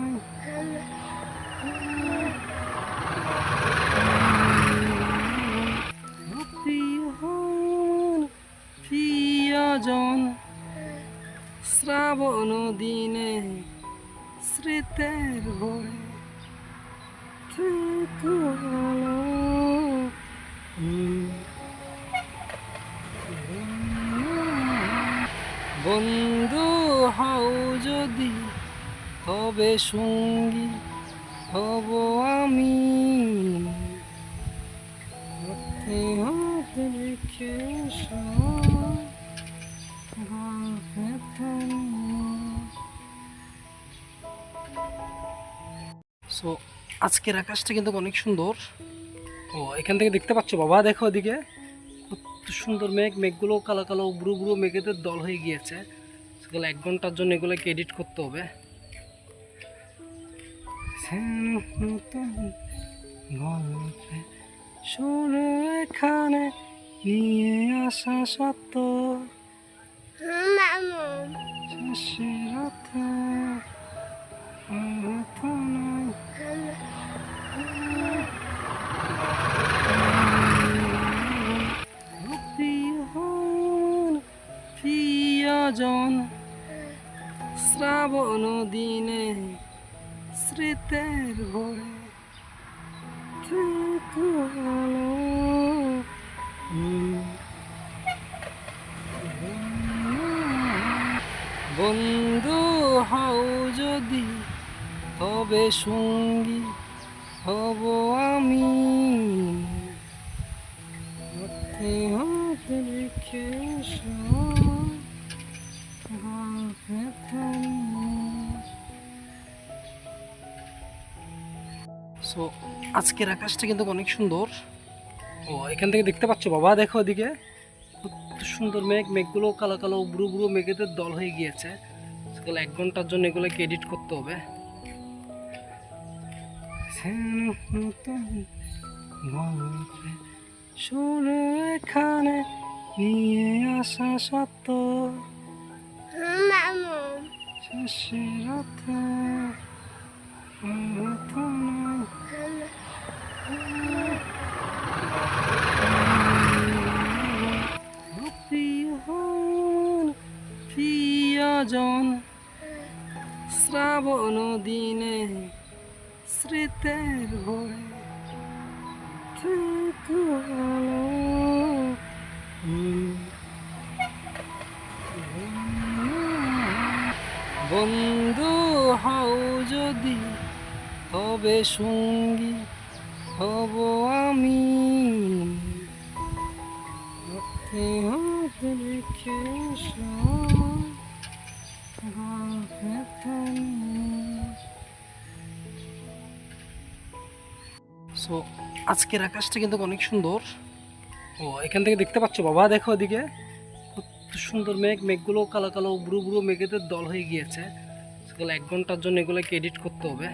প্রিয়জন শ্রাবণ দিনে স্মৃতের ভরে থেকো ভালো। বন্ধু হও যদি তবে সঙ্গী হব আমি, হাতে হাতে রেখে সো আজকের আকাশটা কিন্তু অনেক সুন্দর। ও এখান থেকে দেখতে পাচ্ছ বাবা, দেখো ওদিকে কত সুন্দর মেঘ, মেঘগুলো কালো কালো বুড়ো বুড়ো মেঘেদের দল হয়ে গিয়েছে। সেগুলো 1 ঘন্টার জন্য এগুলোকে এডিট করতে হবে। গল্পে শুরু এখানে নিয়ে আসা সত্য শেষের রাতে হয়তো নয়। প্রিয়জন শ্রাবণ দিনে স্মৃতের ভরে থেকো ভালো। বন্ধু হও যদি তবে সঙ্গী হব আমি, হাতে হাতে রেখে সো আজকের আকাশটা কিন্তু অনেক সুন্দর। ও এখান থেকে দেখতে পাচ্ছ বাবা, দেখো ওদিকে কত সুন্দর মেঘ, মেঘগুলো কালো কালো বুড়ো বুড়ো মেঘেদের দল হয়ে গিয়েছে। সেগুলো 1 ঘন্টার জন্য এগুলোকে এডিট করতে হবে। গল্পে শুরু এখানে নিয়ে আসা সত্য শেষের রাতে হয়তো নয়। প্রিয়জন শ্রাবণ দিনে স্মৃতের ভরে থেকো ভালো। বন্ধু হও যদি তবে সঙ্গী হব আমি, হাতে হাতে রেখে সো আজকের আকাশটা কিন্তু অনেক সুন্দর। ও এখান থেকে দেখতে পাচ্ছ বাবা, দেখো ওদিকে কত সুন্দর মেঘ, মেঘগুলো কালো কালো বুড়ো বুড়ো মেঘেদের দল হয়ে গিয়েছে। সেগুলো 1 ঘন্টার জন্য এগুলোকে এডিট করতে হবে।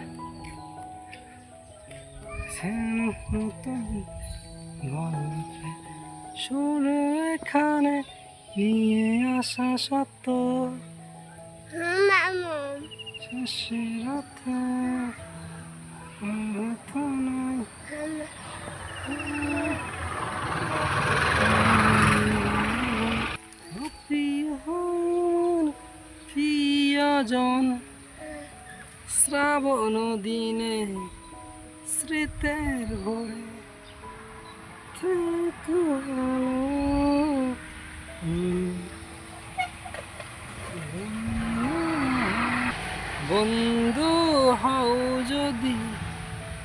গল্পে শুরু এখানে নিয়ে আসা সত্য শেষের রাতে হয়তো নয়। প্রিয়জন শ্রাবণ দিনে স্মৃতের ভরে থেকো ভালো। বন্ধু হও যদি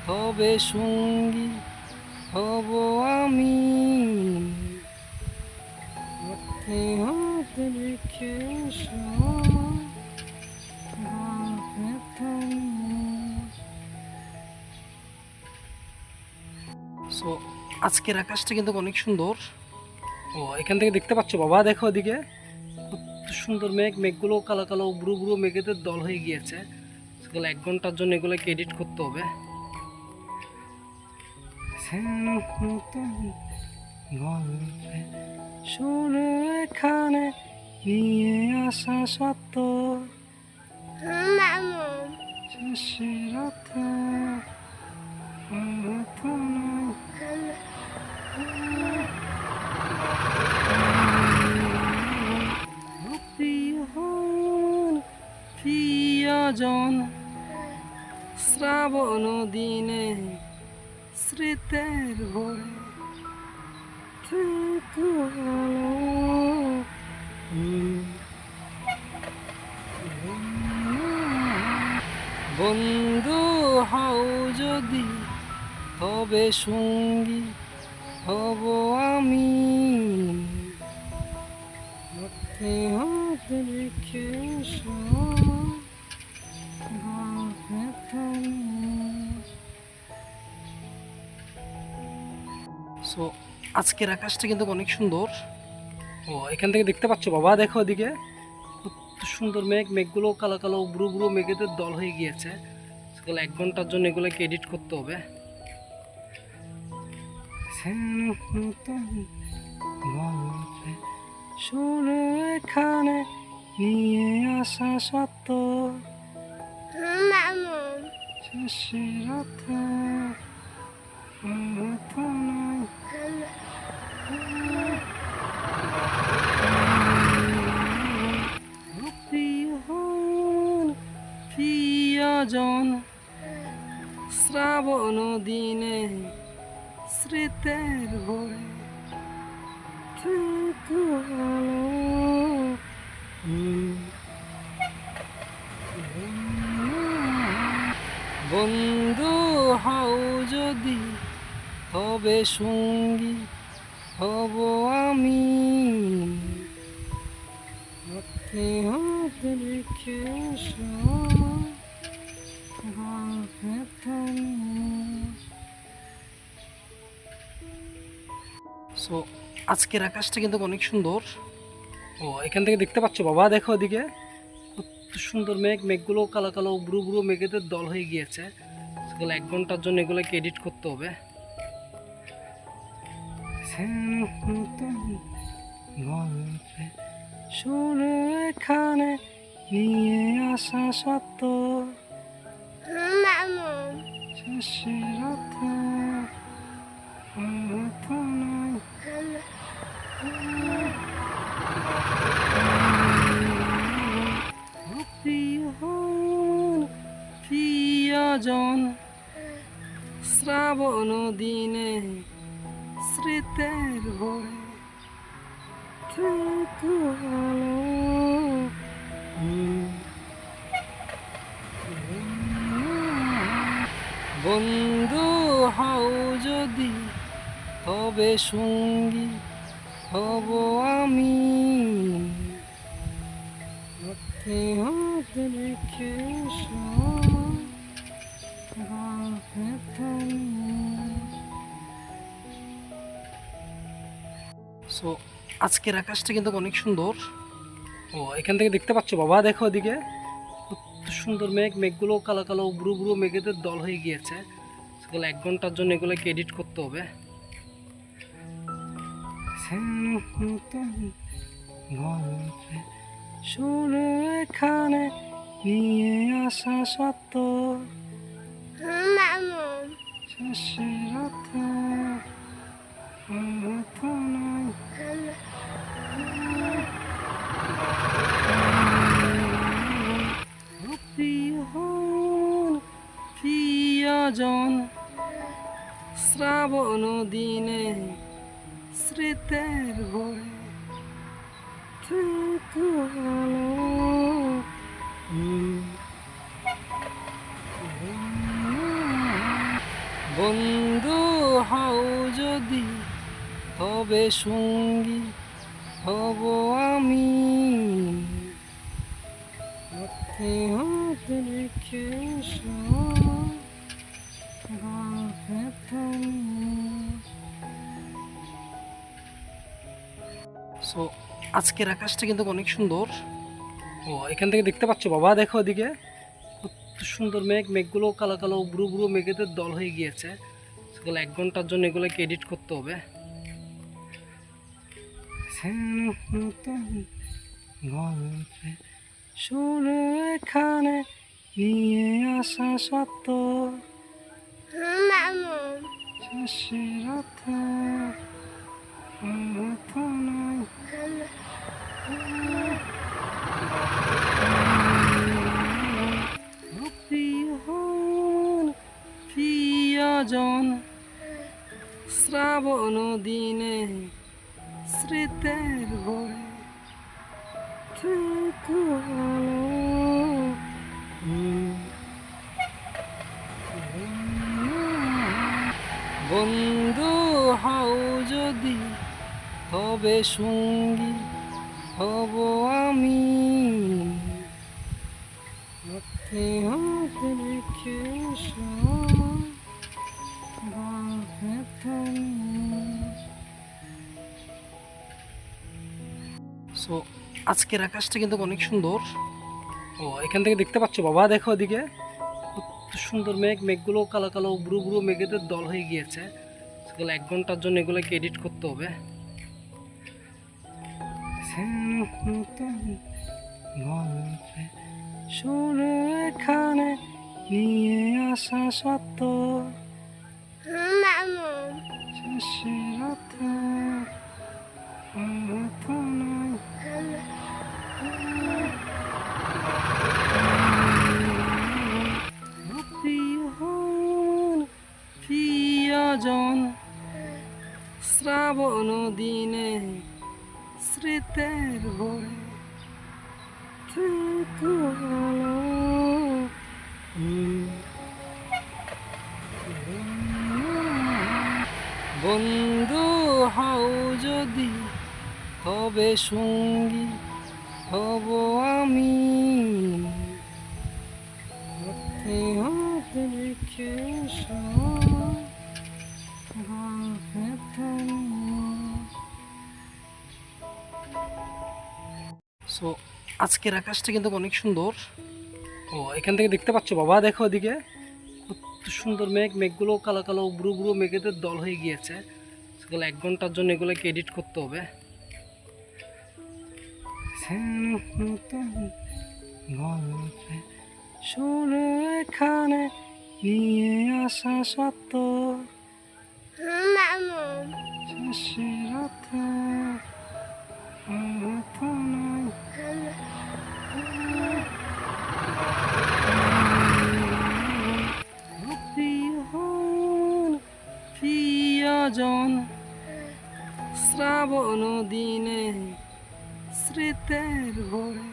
তবে সঙ্গী হব আমি, হাতে হাতে রেখে সো আজকের আকাশটা কিন্তু অনেক সুন্দর। ও এখান থেকে দেখতে পাচ্ছ বাবা, দেখো ওদিকে কত সুন্দর মেঘ, মেঘগুলো কালো কালো বুড়ো বুড়ো মেঘেদের দল হয়ে গিয়েছে। সেগুলো 1 ঘন্টার জন্য এগুলোকে এডিট করতে হবে। গল্পে শুরু এখানে নিয়ে আসা সত্য শেষের রাতে প্রিয়জন শ্রাবণ দিনে স্মৃতের ভরে থেকো ভালো। বন্ধু হও যদি তবে সঙ্গী হব আমি, হাতে হাতে রেখে সো আজকের আকাশটা কিন্তু অনেক সুন্দর। ও এখান থেকে দেখতে পাচ্ছ বাবা, দেখো ওদিকে কত সুন্দর মেঘ, মেঘগুলো কালো কালো বুড়ো বুড়ো মেঘেদের দল হয়ে গিয়েছে। সেগুলো 1 ঘন্টার জন্য এগুলোকে এডিট করতে হবে। গল্পে শুরু এখানে নিয়ে আসা সত্য শেষের রাতে প্রিয়জন শ্রাবণ দিনে স্মৃতের ভরে থেকো ভালো। বন্ধু হও যদি তবে সঙ্গী হব আমি, হাতে হাতে রেখে গল্পে সো আজকের আকাশটা কিন্তু অনেক সুন্দর। ও এখান থেকে দেখতে পাচ্ছ বাবা, দেখো ওদিকে কত সুন্দর মেঘ, মেঘগুলো কালো কালো বুড়ো বুড়ো মেঘেদের দল হয়ে গিয়েছে। সেগুলো 1 ঘন্টার জন্য এগুলোকে এডিট করতে হবে। গল্পে শুরু এখানে নিয়ে আসা সত্য শেষের রাতে প্রিয়জন শ্রাবণ দিনে স্মৃতের ভরে থেকো ভালো। বন্ধু হও যদি তবে সঙ্গী হব আমি, হাতে হাতে রেখে সো আজকের আকাশটা কিন্তু অনেক সুন্দর। ও এখান থেকে দেখতে পাচ্ছ বাবা, দেখো ওদিকে কত সুন্দর মেঘ, মেঘগুলো কালো কালো বুড়ো বুড়ো মেঘেদের দল হয়ে গিয়েছে। সেগুলো 1 ঘন্টার জন্য এগুলোকে এডিট করতে হবে। গল্পে শুরু এখানে নিয়ে আসা সত্য শেষের রাতে প্রিয়জন শ্রাবণ দিনে স্মৃতের ভরে থেকো ভালো। বন্ধু হও যদি তবে সঙ্গী হব আমি, হাতে হাতে রেখে গল্পে সো আজকের আকাশটা কিন্তু অনেক সুন্দর। ও এখান থেকে দেখতে পাচ্ছ বাবা, দেখো ওদিকে কত সুন্দর মেঘ, মেঘগুলো কালো কালো ব্রু ব্রু মেঘেদের দল হয়ে গিয়েছে। সেগুলো 1 ঘন্টার জন্য এগুলোকে এডিট করতে হবে। গল্পে সুরে এখানে নিয়ে আসা সত্য শেষের রাতে প্রার্থনায় প্রিয়জন প্রিয়জন শ্রাবণ দিনে স্মৃতের ভরে থেকো বন্ধু হও যদি, তবে সঙ্গী হব আমি। হাতে হাতে রেখে সো আজকের আকাশটা কিন্তু অনেক সুন্দর। ও এখান থেকে দেখতে পাচ্ছ বাবা, দেখো ওদিকে কত সুন্দর মেঘ, মেঘগুলো কালো কালো ব্রু ব্রু মেঘেদের দল হয়ে গিয়েছে। সেগুলো 1 ঘন্টার জন্য এগুলোকে এডিট করতে হবে। গল্পে সুরে এখানে নিয়ে আসা সত্য শেষের রাতে প্রার্থনায় প্রিয়জন শ্রাবণ দিনে স্মৃতের ভরে থেকো বন্ধু হও যদি, তবে সঙ্গী হব আমি। হাতে হাতে রেখে সো আজকের আকাশটা কিন্তু অনেক সুন্দর। ও এখান থেকে দেখতে পাচ্ছ বাবা, দেখো ওদিকে কত সুন্দর মেঘ, মেঘগুলো কালো কালো ব্রু ব্রু মেঘেদের দল হয়ে গিয়েছে। সেগুলো 1 ঘন্টার জন্য এগুলোকে এডিট করতে হবে। গল্পে সুরে এখানে নিয়ে আসা সত্য শেষের রাতে প্রার্থনায় প্রিয়জন শ্রাবণ দিনে স্মৃতের ভরে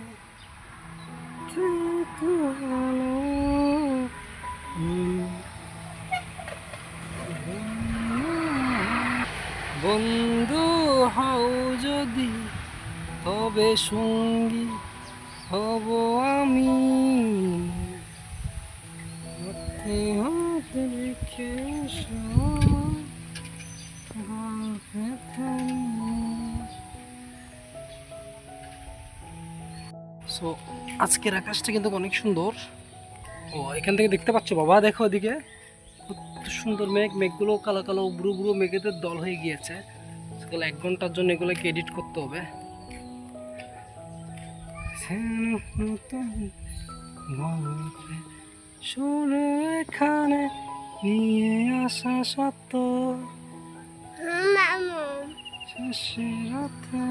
থেকো বন্ধু হও যদি, তবে সঙ্গী হব আমি। হাতে হাতে রেখে সো আজকের আকাশটা কিন্তু অনেক সুন্দর। ও এখান থেকে দেখতে পাচ্ছ বাবা, দেখো ওদিকে কত সুন্দর মেঘ, মেঘগুলো কালো কালো ব্রু ব্রু মেঘেদের দল হয়ে গিয়েছে। সেগুলো 1 ঘন্টার জন্য এগুলোকে এডিট করতে হবে। গল্পে সুরে এখানে নিয়ে আসা সত্য শেষের রাতে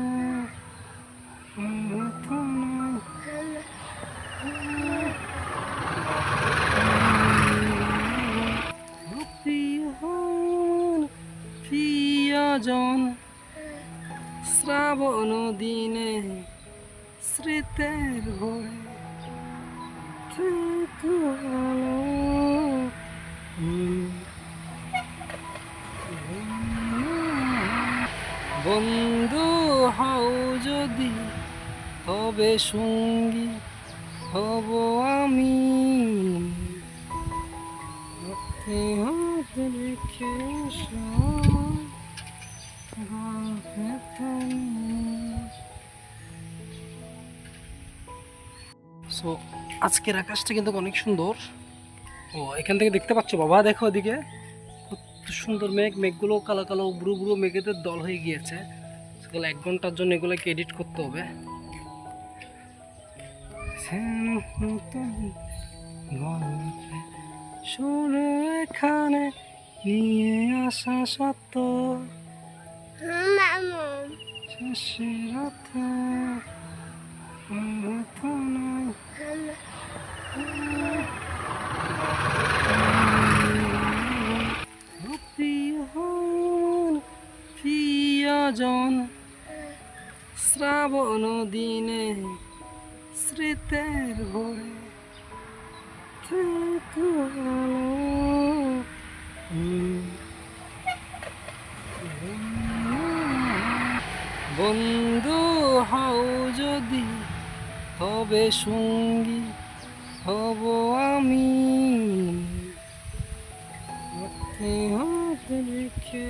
প্রার্থনায় প্রিয়জন শ্রাবণ দিনে স্মৃতের ভরে থেকো বন্ধু হও যদি, তবে সঙ্গী হব আমি। হাতে হাতে রেখে গল্পে সো আজকের আকাশটা কিন্তু অনেক সুন্দর। ও এখান থেকে দেখতে পাচ্ছ বাবা, দেখো ওদিকে কত সুন্দর মেঘ, মেঘগুলো কালো কালো বুড়ো বুড়ো মেঘেদের দল হয়ে গিয়েছে। সকাল 1 ঘন্টার জন্য এগুলোকে এডিট করতে হবে। শুরু এখানে নিয়ে আসা সত্য শেষে রাতে প্রিয়জন শ্রাবণ দিনে স্মৃতের ভরে থেকো ভালো। বন্ধু হও যদি তবে সঙ্গী হব আমি, হাতে হাতে রেখে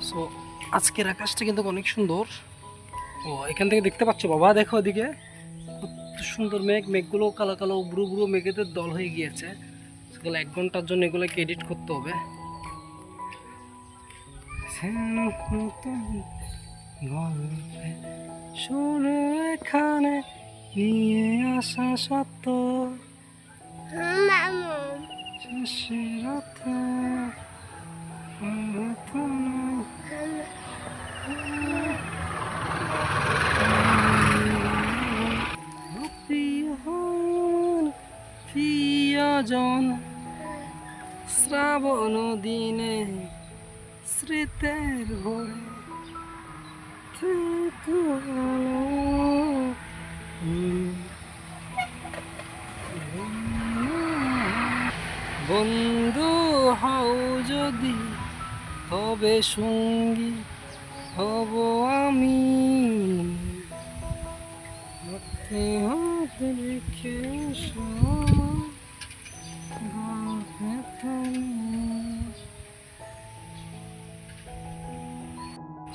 সো আজকের আকাশটা কিন্তু অনেক সুন্দর। ও এখান থেকে দেখতে পাচ্ছ বাবা, দেখো ওদিকে কত সুন্দর মেঘ, মেঘগুলো কালো কালো বুড়ো বুড়ো মেঘেদের দল হয়ে গিয়েছে। সকাল 1 ঘন্টার জন্য এগুলোকে এডিট করতে হবে। শুরু এখানে নিয়ে আসা সত্য শেষে রাতে প্রিয়জন শ্রাবণ দিনে স্মৃতের ভরে থেকো ভালো। বন্ধু হও যদি তবে সঙ্গী হব আমি, হাতে হাতে রেখে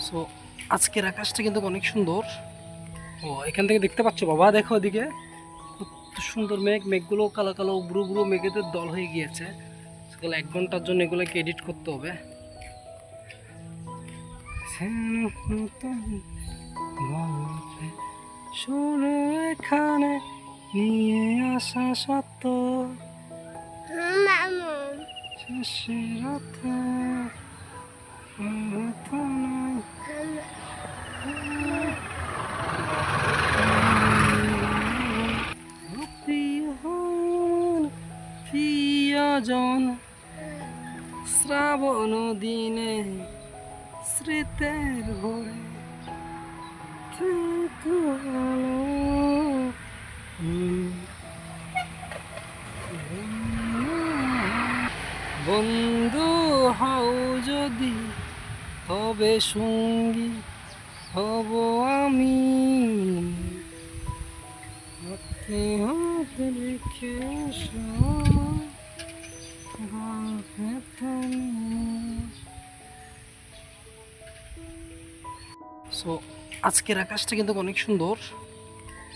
সো আজকের আকাশটা কিন্তু অনেক সুন্দর। ও এখান থেকে দেখতে পাচ্ছ বাবা, দেখো ওদিকে কত সুন্দর মেঘ, মেঘগুলো কালো কালো বুড়ো বুড়ো মেঘেদের দল হয়ে গিয়েছে। সকাল 1 ঘন্টার জন্য এগুলোকে এডিট করতে হবে। শুরু এখানে নিয়ে আসা সত্য শেষে রাতে প্রিয়জন শ্রাবণ দিনে স্মৃতের ভরে থেকো ভালো। বন্ধু হও যদি তবে সঙ্গী হব আমি, হাতে হাতে রেখে সো আজকের আকাশটা কিন্তু অনেক সুন্দর।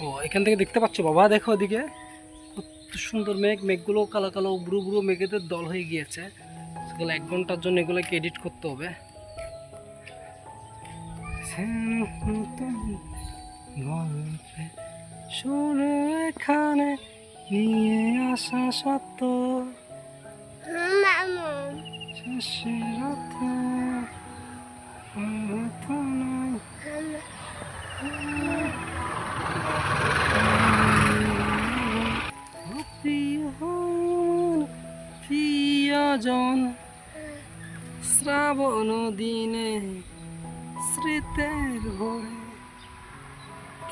ও এখান থেকে দেখতে পাচ্ছ বাবা, দেখো ওদিকে কত সুন্দর মেঘ, মেঘগুলো কালো কালো বুড়ো বুড়ো মেঘেদের দল হয়ে গিয়েছে। সকাল 1 ঘন্টার জন্য এগুলোকে এডিট করতে হবে। শুরু এখানে নিয়ে আসা সত্য শেষে রাতে প্রিয়জন শ্রাবণ দিনে স্মৃতের ভরে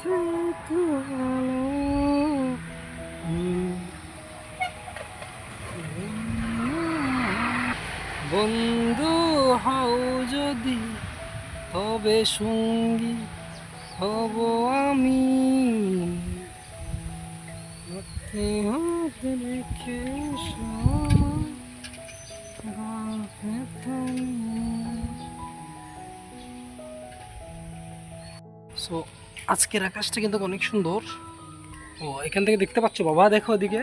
থেকো ভালো। বন্ধু হও যদি তবে সঙ্গী হব আমি, হাতে হাতে রেখে গল্পে সো আজকের আকাশটা কিন্তু অনেক সুন্দর। ও এখান থেকে দেখতে পাচ্ছ বাবা, দেখো ওদিকে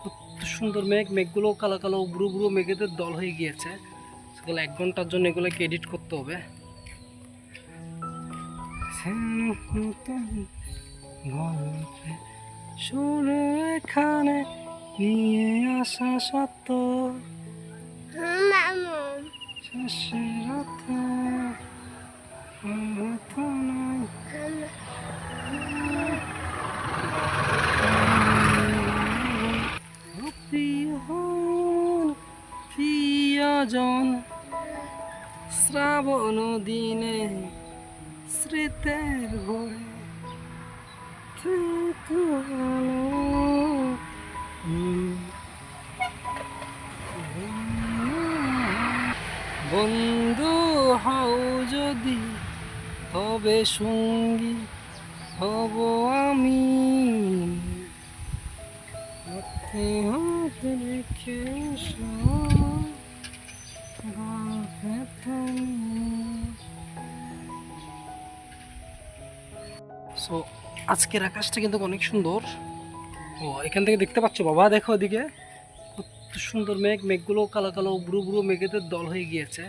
কত সুন্দর মেঘ, মেঘগুলো কালো কালো বুড়ো বুড়ো মেঘেদের দল হয়ে গিয়েছে। সেগুলো 1 ঘন্টার জন্য এগুলোকে এডিট করতে হবে। গল্পে শুরু এখানে নিয়ে আসা সত্য শেষের রাতে প্রিয়জন শ্রাবণ দিনে স্মৃতের ভরে থেকো ভালো। বন্ধু হও যদি তবে সঙ্গী হব আমি, হাতে হাতে রেখে গল্পে সো আজকের আকাশটা কিন্তু অনেক সুন্দর। ও এখান থেকে দেখতে পাচ্ছ বাবা, দেখো ওদিকে কত সুন্দর মেঘ, মেঘগুলো কালো কালো বুড়ো বুড়ো মেঘেদের দল হয়ে গিয়েছে।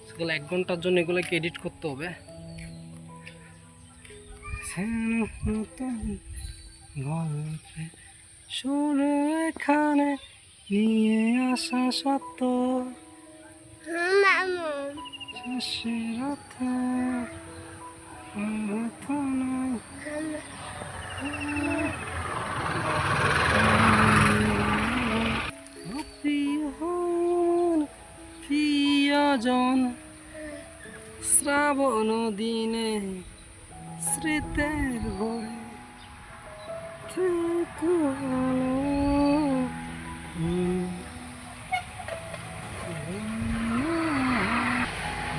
সেগুলো 1 ঘন্টার জন্য এগুলোকে এডিট করতে হবে। গল্পে শুরু এখানে নিয়ে আসা সত্য শেষের রাতে প্রিয়জন শ্রাবণ দিনে স্মৃতের ভরে থেকো ভালো।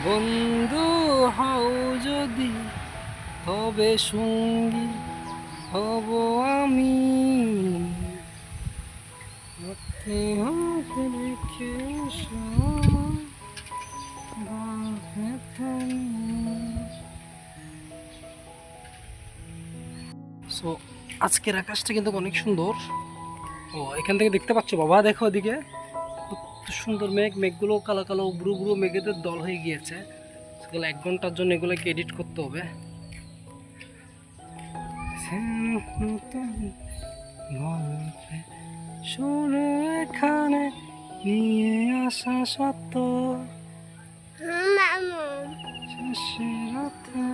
বন্ধু হও যদি তবে সঙ্গী হব আমি, হাতে হাতে রেখে সো আজকের আকাশটা কিন্তু অনেক সুন্দর। ও এখান থেকে দেখতে পাচ্ছ বাবা, দেখো ওদিকে কত সুন্দর মেঘ, মেঘগুলো কালো কালো বুড়ো বুড়ো মেঘেদের দল হয়ে গিয়েছে। সেগুলো 1 ঘন্টার জন্য এগুলোকে এডিট করতে হবে। গল্পে শুরু এখানে নিয়ে আসা সত্য শেষের রাতে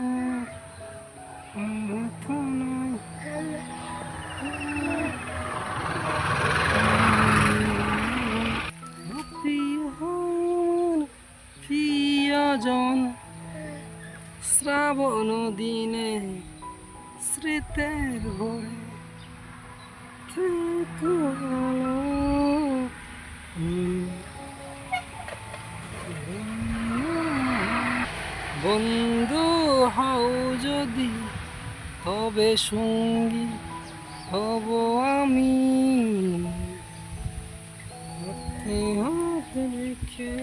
প্রিয়জন শ্রাবণ দিনে স্মৃতের ভরে থেকো ভালো। বন্ধু হও যদি তবে সঙ্গী হব আমি, হাতে হাতে রেখে